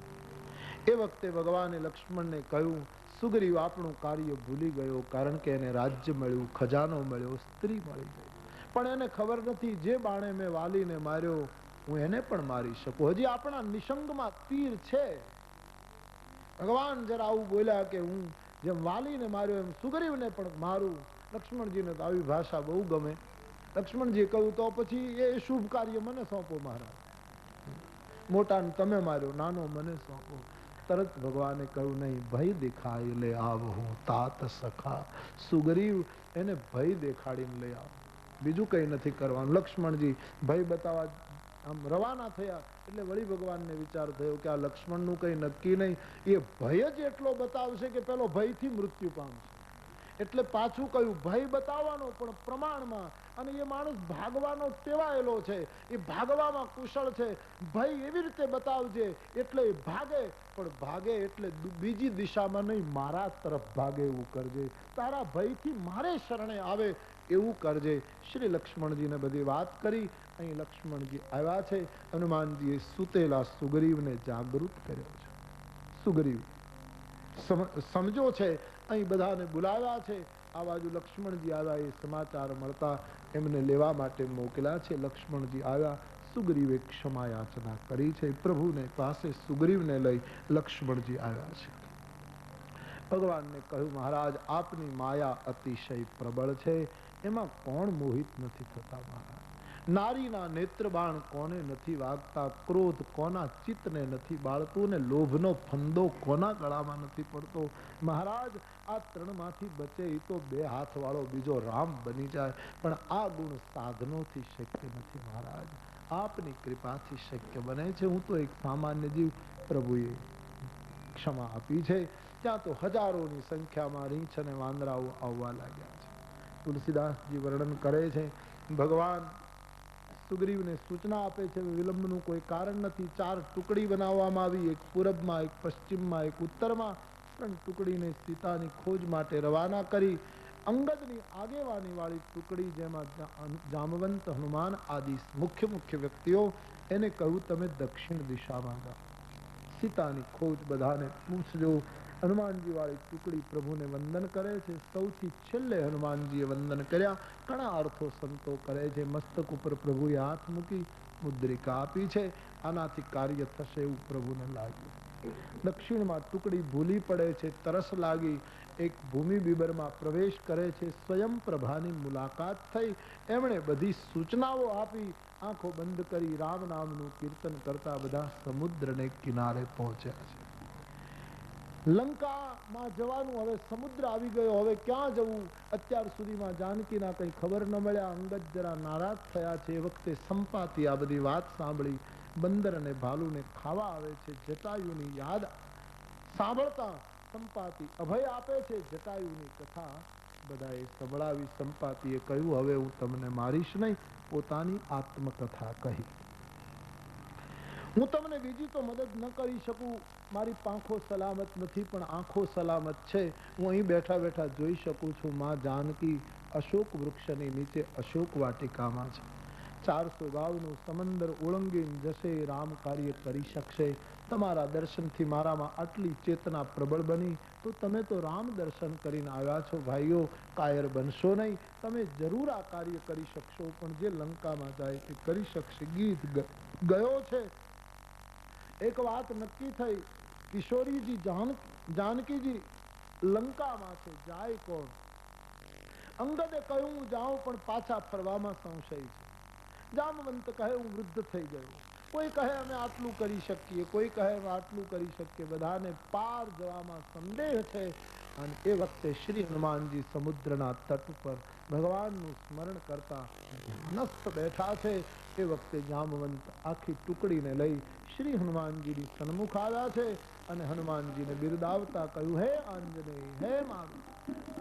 એ વખતે ભગવાને લક્ષ્મણને કહ્યું, સુગ્રીવ આપણું કાર્ય ભૂલી ગયો, કારણ કે એને રાજ્ય મળ્યું, ખજાનો મળ્યો, સ્ત્રી મળી ગઈ. પણ એને ખબર નથી, જે બાણે મેં વાલીને માર્યો હું એને પણ મારી શકું. હજી આપણા નિશંગમાં તીર છે. ભગવાન જરા આવું બોલ્યા કે હું જેમ વાલીને માર્યો એમ સુગ્રીવને પણ મારું. લક્ષ્મણજીને તો આવી ભાષા બહુ ગમે. લક્ષ્મણજી કહ્યું, તો પછી એ શુભ કાર્ય મને સોંપો મહારાજ. મોટાને તમે માર્યો, નાનો મને સોંપો. તરત ભગવાને કહ્યું, નહીં, ભય દેખાય લે આવો તાત સખા. સુગ્રીવ એને ભય દેખાડીને લઈ આવો, બીજું કઈ નથી કરવાનું. લક્ષ્મણજી ભય બતાવવા આમ રવાના થયા એટલે વળી ભગવાનને વિચાર થયો કે આ લક્ષ્મણનું કઈ નક્કી નહીં, એ ભય જ એટલો બતાવશે કે પેલો ભયથી મૃત્યુ પામશે. એટલે પાછું કહ્યું, ભય બતાવવાનો પણ પ્રમાણમાં. અને એ માણસ ભાગવાનો ટેવાયેલો છે, એ ભાગવામાં કુશળ છે. ભય એવી રીતે બતાવજે એટલે એ ભાગે, પણ ભાગે એટલે બીજી દિશામાં નહીં, મારા તરફ ભાગે એવું કરજે. તારા ભયથી મારે શરણે આવે એવું કરજે. શ્રી લક્ષ્મણજીને બધી વાત કરી. અહીં લક્ષ્મણજી આવ્યા છે. હનુમાનજીએ સૂતેલા સુગ્રીવને જાગૃત કર્યો છે. સુગ્રીવ સમજો છે, અહીં બધાને બોલાવ્યા છે. આ બાજુ લક્ષ્મણજી આવ્યા. એ સમાચાર મળતા એમને લેવા માટે મોકલ્યા છે. લક્ષ્મણજી આવ્યા. સુગ્રીવે ક્ષમા યાચના કરી છે. પ્રભુને પાસે સુગ્રીવને લઈ લક્ષ્મણજી આવ્યા છે. ભગવાનને કહ્યું, મહારાજ આપની માયા અતિશય પ્રબળ છે, એમાં કોણ મોહિત નથી થતા મહારાજ. નારીના નેત્રબાણ કોને નથી વાગતા, ક્રોધ કોના ચિત્તને નથી બાળતો, ને લોભનો ફંદો કોના ગળામાં નથી પડતો. મહારાજ આ ત્રણમાંથી બચે એ તો 2 હાથ વાળો બીજો રામ બની જાય, પણ આ ગુણ સાધનોથી શક્ય નથી મહારાજ. આપની કૃપાથી શક્ય બને છે. હું તો એક સામાન્ય જીવ. પ્રભુએ ક્ષમા આપી છે. ત્યાં તો હજારોની સંખ્યામાં રીંછ અને વાંદરાઓ આવવા લાગ્યા છે. તુલસીદાસજી વર્ણન કરે છે, ભગવાન સુગ્રીવને સૂચના આપે છે, વિલંબનું કોઈ કારણ નથી. 4 ટુકડી બનાવવામાં આવી, એક પૂરબમાં, એક પશ્ચિમમાં, એક ઉત્તરમાં. 3 ટુકડીને સીતાની ખોજ માટે રવાના કરી. અંગદની આગેવાની વાળી ટુકડી, જેમાં જામવંત, હનુમાન આદિ મુખ્ય વ્યક્તિઓ, એને કહ્યું તમે દક્ષિણ દિશામાં જાઓ, સીતાની ખોજ બધાને પૂછજો. હનુમાનજી વાળી ટુકડી પ્રભુને વંદન કરે છે. સૌથી છેલ્લે હનુમાનજીએ વંદન કર્યા. ઘણા અર્થો સંતો કરે છે. મસ્તક ઉપર પ્રભુએ હાથ મૂકી મુદ્રિકા આપી છે. આનાથી કાર્ય થશે એવું પ્રભુને લાગ્યું. દક્ષિણમાં ટુકડી ભૂલી પડે છે, તરસ લાગી, એક ભૂમિ બીબરમાં પ્રવેશ કરે છે. સ્વયં પ્રભાની મુલાકાત થઈ, એમણે બધી સૂચનાઓ આપી. આંખો બંધ કરી રામ નામનું કીર્તન કરતા બધા સમુદ્રને કિનારે પહોંચ્યા છે. લંકામાં જવાનું, હવે સમુદ્ર આવી ગયો, હવે ક્યાં જવું? અત્યાર સુધીમાં જાનકીના કંઈ ખબર ન મળ્યા. અંગદ જરા નારાજ થયા છે. એ વખતે સંપાતી આ બધી વાત સાંભળી. બંદર અને ભાલુને ખાવા આવે છે. જટાયુની યાદ સાંભળતા સંપાતી અભય આપે છે. જટાયુની કથા બધાએ સંભળાવી. સંપાતીએ કહ્યું, હવે હું તમને મારીશ નહીં. પોતાની આત્મકથા કહી. હું તમને બીજી તો મદદ ન કરી શકું. મારી પાંખો સલામત નથી, પણ આંખો સલામત છે. હું અહીં બેઠા બેઠા જોઈ શકું છું. માં જાનકી અશોક વૃક્ષની નીચે અશોક વાટિકામાં છે. 400 ગાવનું સમંદર ઓળંગીને જશે, રામ કાર્ય કરી શકશે. તમારા દર્શનથી મારામાં આટલી ચેતના પ્રબળ બની, તો તમે તો રામ દર્શન કરીને આવ્યા છો. ભાઈઓ, કાયર બનશો નહીં. તમે જરૂર આ કાર્ય કરી શકશો, પણ જે લંકામાં જાય તે કરી શકશે. ગીત ગયો છે. એક વાત નક્કી થઈ, કિશોરીજી જાનકીજી લંકામાં છે, જાય કોણ? અંગદે કહ્યું હું જાઉં, પણ પાછા ફરવામાં સંશય છે. જામવંત કહે હું વૃદ્ધ થઈ ગયો. કોઈ કહે અમે આટલું કરી શકીએ, કોઈ કહે અમે આટલું કરી શકીએ. બધાને પાર જવામાં સંદેહ છે. અને એ વખતે શ્રી હનુમાનજી સમુદ્રના તટ પર ભગવાનનું સ્મરણ કરતા નસ્ત બેઠા છે. એ વખતે જામવંત આખી ટુકડીને લઈ શ્રી હનુમાનજીની સન્મુખ આવ્યા છે અને હનુમાનજીને બિરદાવતા કહ્યું, હે આંજનેય, હે માનવ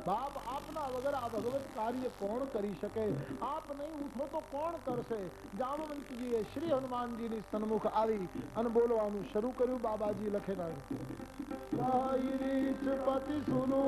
બાપ, આપના વગર આ ભગવત કાર્ય કોણ કરી શકે? આપ નહીં ઉઠો તો કોણ કરશે? જામવંતજીએ શ્રી હનુમાનજીની સન્મુખ આવી અને બોલવાનું શરૂ કર્યું. બાબાજી લખેલા પતિ સુનું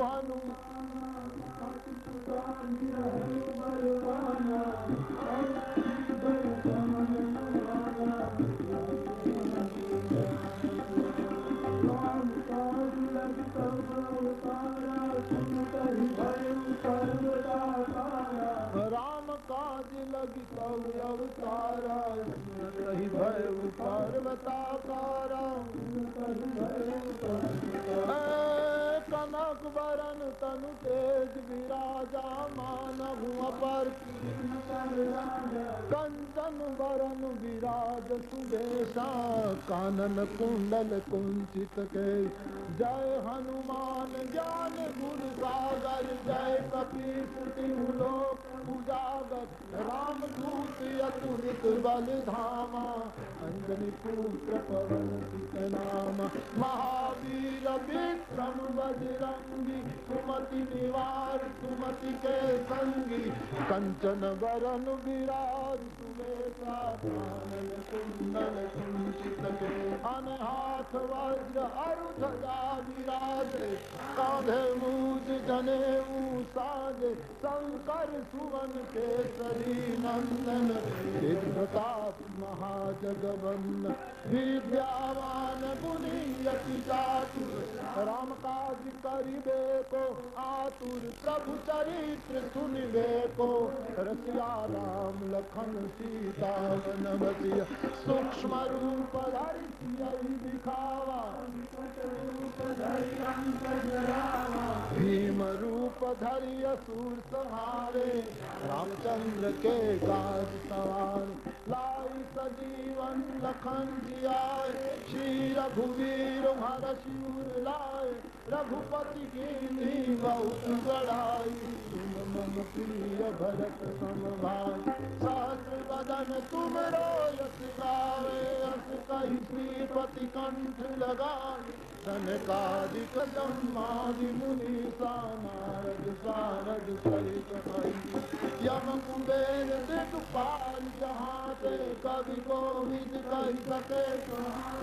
राम काज लगी तव अवतारा, कही भय पर्वताकारा। कनक बरन तनु तेज विराजा, मानहु अपर कंचन बरन विराज सुबेशा, कानन कुंडल कुंचित के। जय हनुमान ज्ञान गुण सागर, जय कपीस तिहु लोक उजागर। राम दूत अतुलित बल धामा, अंजनी पुत्र पवन सुत नामा। महावीर विक्रम बजरंगी, सुमति निवार सुमति के संगी। कंचन बरन विराज सुबेशा, कानन कुंडल कुंचित के। अनहाथ वज्र अरु ध्वजा विराजे, कांधे मूज जनेऊ साजे। शंकर सुवन केसरी नंदन, तेज प्रताप महाजगवंदन। विद्यावान गुणी अति चातुर, राम काज करिबे को आतुर। प्रभु चरित्र सुनिबे को, रसिया राम लखन सीता मन बसिया। सूक्ष्म रूप धरि सियहि दिखावा, भीम रूप धरि असुर संहारे। रामचंद्र के काज सवारे, लाई सजीवन लखन जियाए। श्री रघुवीर हरषि उर लाए, रघुपति कीन्ही बहुत बड़ाई। तुम मम प्रिय भरत सम भाई, सहस्र वदन तुम रोयस गावे। अस कहि श्रीपति कंठ लगाए, सनकादिक ब्रह्मादि मुनीसा। नारद सारद सहित कहि, यम कुबेर दिखपाल जहाँ ते। कवि कोविद कहि सके कहाँ,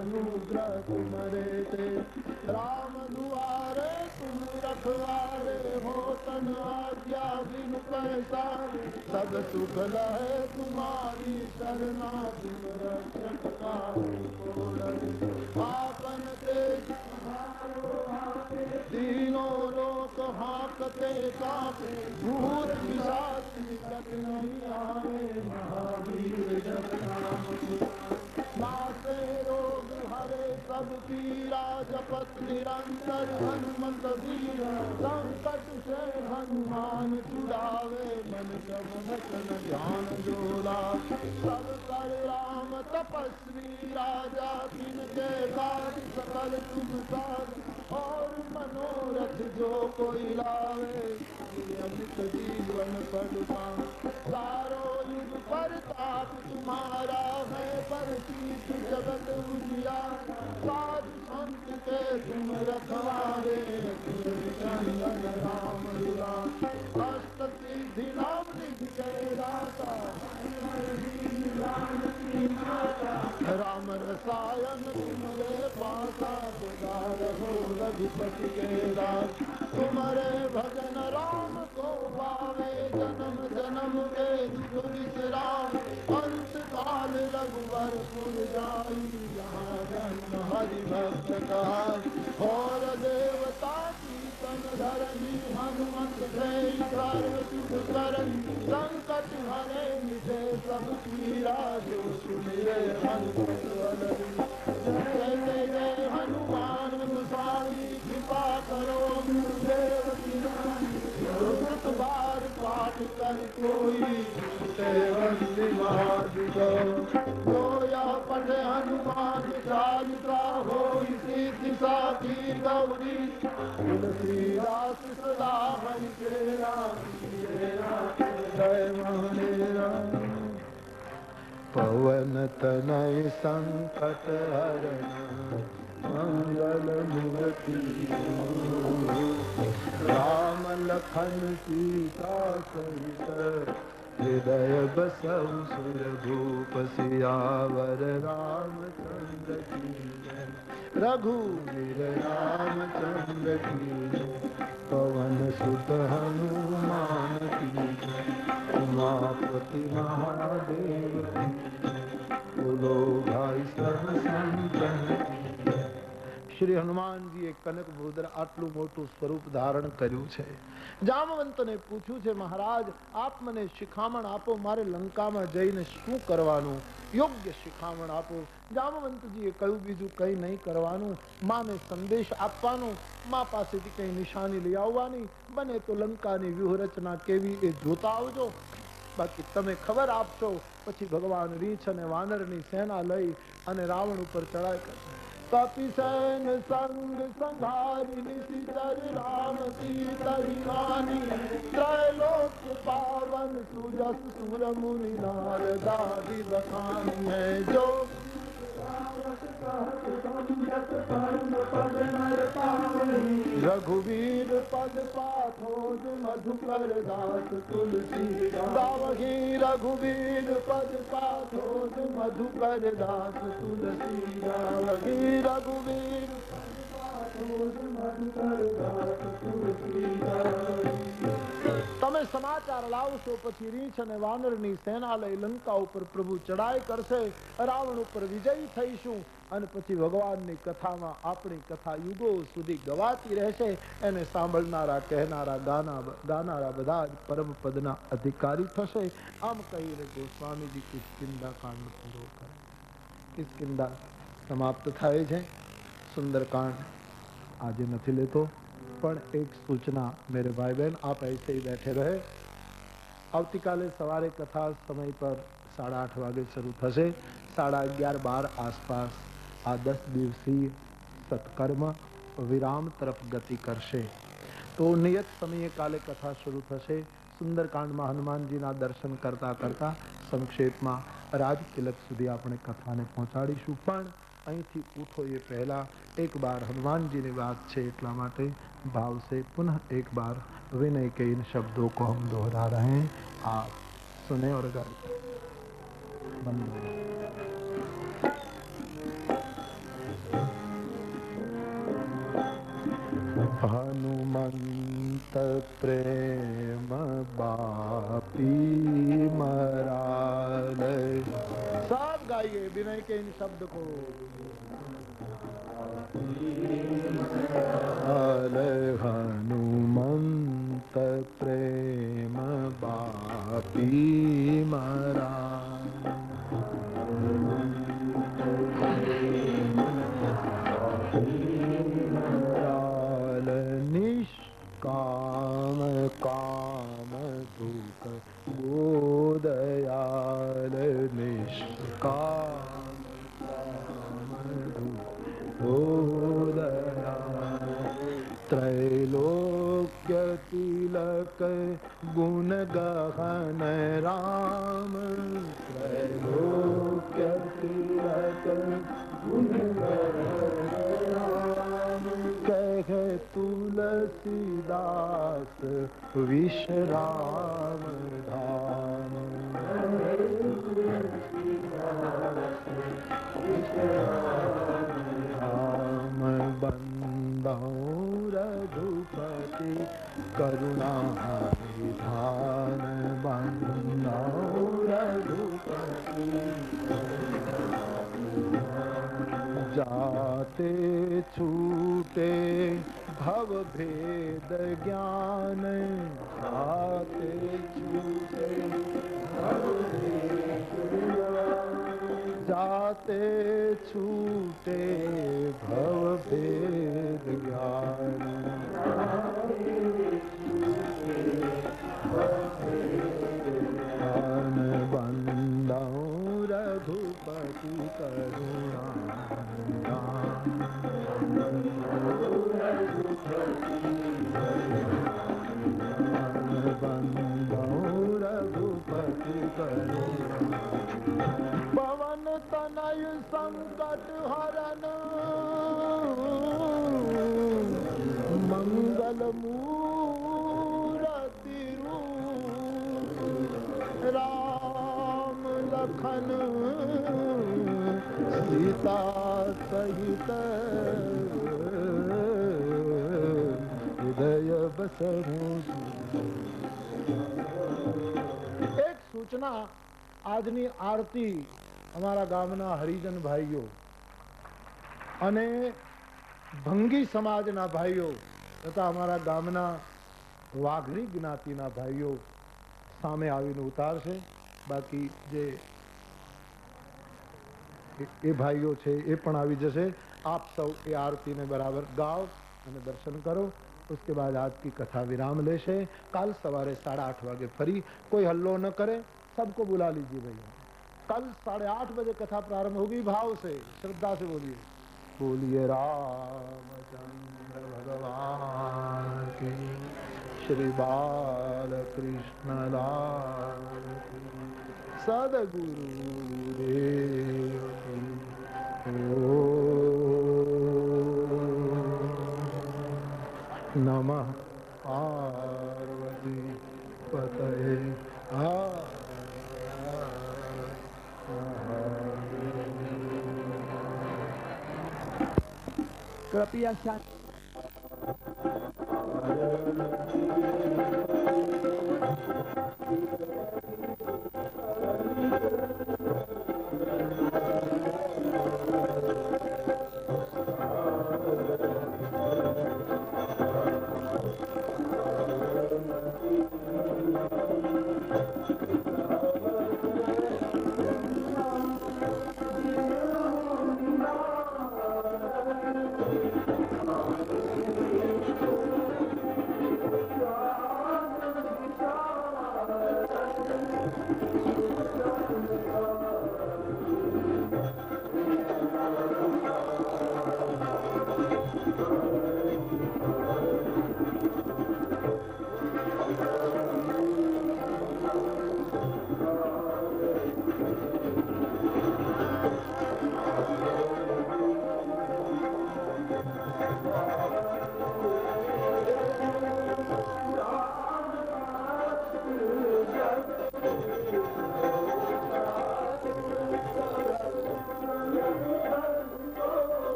अनुग्रह तुम्हारे ते। राम दुआरे तुम रखवारे, हो तन आज्ञा बिनु पैसारे। सब सुख लहे तुम्हारी शरणा, तुम रक्षक काहू को डरे। आपन तेज तीनों लोक हाँकते कांपे, भूत पिशाच निकट नहीं पापी राजपथ निरंतर हनुमत वीर संकट से हनुमान छुड़ावे मन क्रम ध्यान जोला सब कर राम तपस्वी राजा तिनके काज सकल तुम साथ और मनोरथ जो कोई लावे अमित जीवन पद सारो युग परताप तुम्हारा है पर शीत जगत उजिया साधु संत के तुम रखवारे चंदन राम दुला अष्ट सिद्धि नाम निधि के दाता राम रसायन तुम्हारे पासा पुकार हो रघुपति के दास तुम्हारे भजन राम को पावे जन्म जन्म के दुख विश्राम अंत काल रघुवर पुर जाई यहाँ जन्म हरि भक्त कहाई और देवता कीर्तन धरनी हनुमत से सर्व सुख करनी संकट हरे मिटे सब पीरा जो सुनिए हनुमत जय जय जय हनुमान गोसाई कृपा करो गुरुदेव की बार पाठ कर कोई जोया पढ़े हनुमान चालिसा हो सिद्धि साखी गौरी तुलसीदास सदा हरि तेरा जय महादेवा पवन तनय संकट हरण मंगल मूर्ति राम लखन सीता सहित हृदय बसहु सुरभूप सियावर रामचंद्र की जय रघुवीर रामचंद्र की जय पवन सुत हनुमान की जय उमापति महादेव की जय बोलो भाई सब संतन श्री हनुमानजीએ કનક ભૂદર આટલું મોટું સ્વરૂપ ધારણ કર્યું છે જામવંતને પૂછ્યું છે મહારાજ આપ મને શિખામણ આપો મારે લંકામાં જઈને શું કરવાનું યોગ્ય શિખામણ આપો જામવંતજીએ કહ્યું બીજું કંઈ નહીં કરવાનું માને સંદેશ આપવાનો મા પાસેથી કંઈ નિશાની લઈ આવવાની બને તો લંકાની વ્યૂહરચના કેવી એ જોતા આવજો બાકી તમે ખબર આપશો પછી ભગવાન રીંછ અને વાનરની સેના લઈ અને રાવણ ઉપર ચડાઈ કરશે कपि सैन संग संहारी निशिचर राम सीता हिमानी त्रैलोक पावन सुजस सुर मुनि नारदादि बखानी है जो रघुवीर पद पाथोज मधुकर दास तुलसी गावही रघुवीर पद पाथोज मधुकर दास तुलसी गावही रघुवीर તમે સમાચાર લાવશો પછી રીંછ અને વાનરની સેના લઈ લંકા ઉપર પ્રભુ ચડાઈ કરશે રાવણ ઉપર વિજયી થઈશું અને પછી ભગવાનની કથામાં આપણી કથા યુગો સુધી ગવાતી રહેશે એને સાંભળનારા કહેનારા ગાનારા બધા જ પરમ પદના અધિકારી થશે આમ કહીને ગોસ્વામીજી કિષ્કિંધા કાંડ પૂરો કરે કિષ્કિંધા સમાપ્ત થાય છે સુંદરકાંડ આજે નથી લેતો પણ એક સૂચના मेरे भाई बहन आप ऐसे ही बैठे रहे આવતીકાલે સવારે કથા સમય પર 8:30 વાગે શરૂ થશે 11:30-12 આસપાસ આ 10 દિવસીય સત્કર્મ વિરામ તરફ ગતિ કરશે તો નિયત સમયે કાલે કથા શરૂ થશે સુંદરકાંડમાં હનુમાનજીના દર્શન કરતા કરતા સંક્ષેપમાં રાજતિલક સુધી આપણે કથાને પહોંચાડીશું પણ અહીંથી ઉઠો એ પહેલા एक बार हनुमान जी ने बात छे इतला माटे भाव से पुनः एक बार विनय के इन शब्दों को हम दोहरा रहे हैं आप सुने और गाएं हनुमंत प्रेम बापी मराल सब गाइए विनय के इन शब्द को हनुमंत प्रेम बापी मरा त्रैलोक्य तिलक गुण गहन राम, त्रैलोक्य तिलक गुण गहन राम, कह तुलसीदास विश्राम धाम। राम बंदौ रघुपति करुणा निधान, बंदौ रघुपति जाते छूटे भव भेद ज्ञान, जाते छूटे भव भेद ज्ञान, जाते छूटे भव भेद ज्ञान, ज्ञान बंदौ रघुपति करुणा बंदौ रघुपति करुणा, पवन तनय संकट हरन, मंगल मूरति रूप, राम लखन सीता सहित हृदय बसहु। एक सूचना, આજની આરતી અમારા ગામના હરિજન ભાઈઓ અને ભંગી સમાજના ભાઈઓ તથા અમારા ગામના વાઘરી જ્ઞાતિના ભાઈઓ સામે આવીને ઉતારશે. બાકી જે એ ભાઈઓ છે એ પણ આવી જશે. આપ સૌ એ આરતીને બરાબર ગાઓ અને દર્શન કરો. उसके बाद आज की कथा विराम लेशे. कल सवारे 8:30 वागे फरी. कोई हल्लो न करे, सबको बुला लीजिए भैया. कल 8:30 बजे कथा प्रारंभ होगी. भाव से श्रद्धा से बोलिए. बोलिए रामचंद्र भगवान की, श्री बाल कृष्ण लाल की, सदगुरु देव की. नमः पार्वती पतये. कृपया शांत.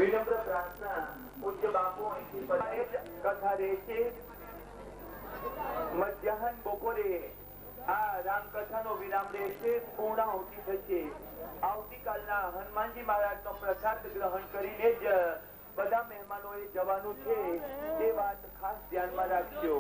વિનમ્ર પ્રાર્થના પૂજ્ય બાપુ અહીંથી કથા રહેશે. મધ્યાહન બપોરે આ રામકથાનો વિરામ રહેશે. પૂર્ણાહુતિ થશે. આવતીકાલના હનુમાનજી મહારાજનો પ્રસાદ ગ્રહણ કરીને જ બધા મહેમાનોએ જવાનું છે. તે વાત ખાસ ધ્યાનમાં રાખજો.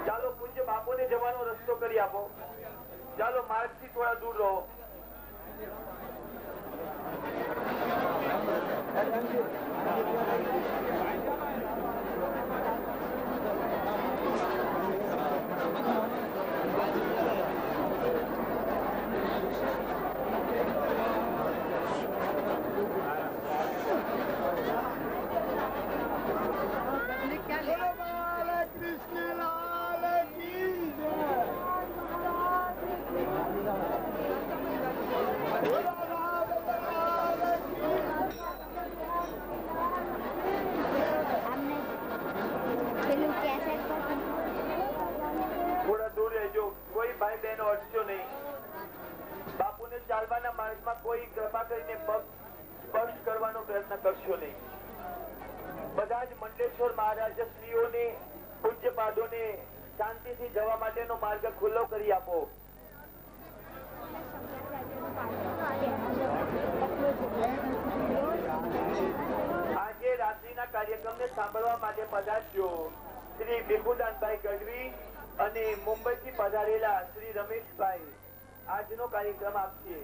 ચાલો પૂજ્ય બાપુને જવાનો રસ્તો કરી આપો. ચાલો માર્ગથી થોડા દૂર રહો. થોડા દૂર રહેજો. કોઈ ભાઈ બહેનો અટજો નહીં. બાપુને ચાલવાના માર્ગમાં કોઈ કૃપા કરીને પગ સ્પર્શ કરવાનો પ્રયત્ન કરશો નહીં. બધા જ મંડલેશ્વર મહારાજ શ્રીઓને પૂજ્યપાદોને શાંતિથી જવા માટેનો માર્ગ ખુલ્લો કરી આપો. આજે રાત્રિના કાર્યક્રમને સાંભળવા માટે પધારજો શ્રી ભીખુદાનભાઈ ગઢવી અને મુંબઈથી પધારેલા શ્રી રમેશભાઈ આજનો કાર્યક્રમ આપશે.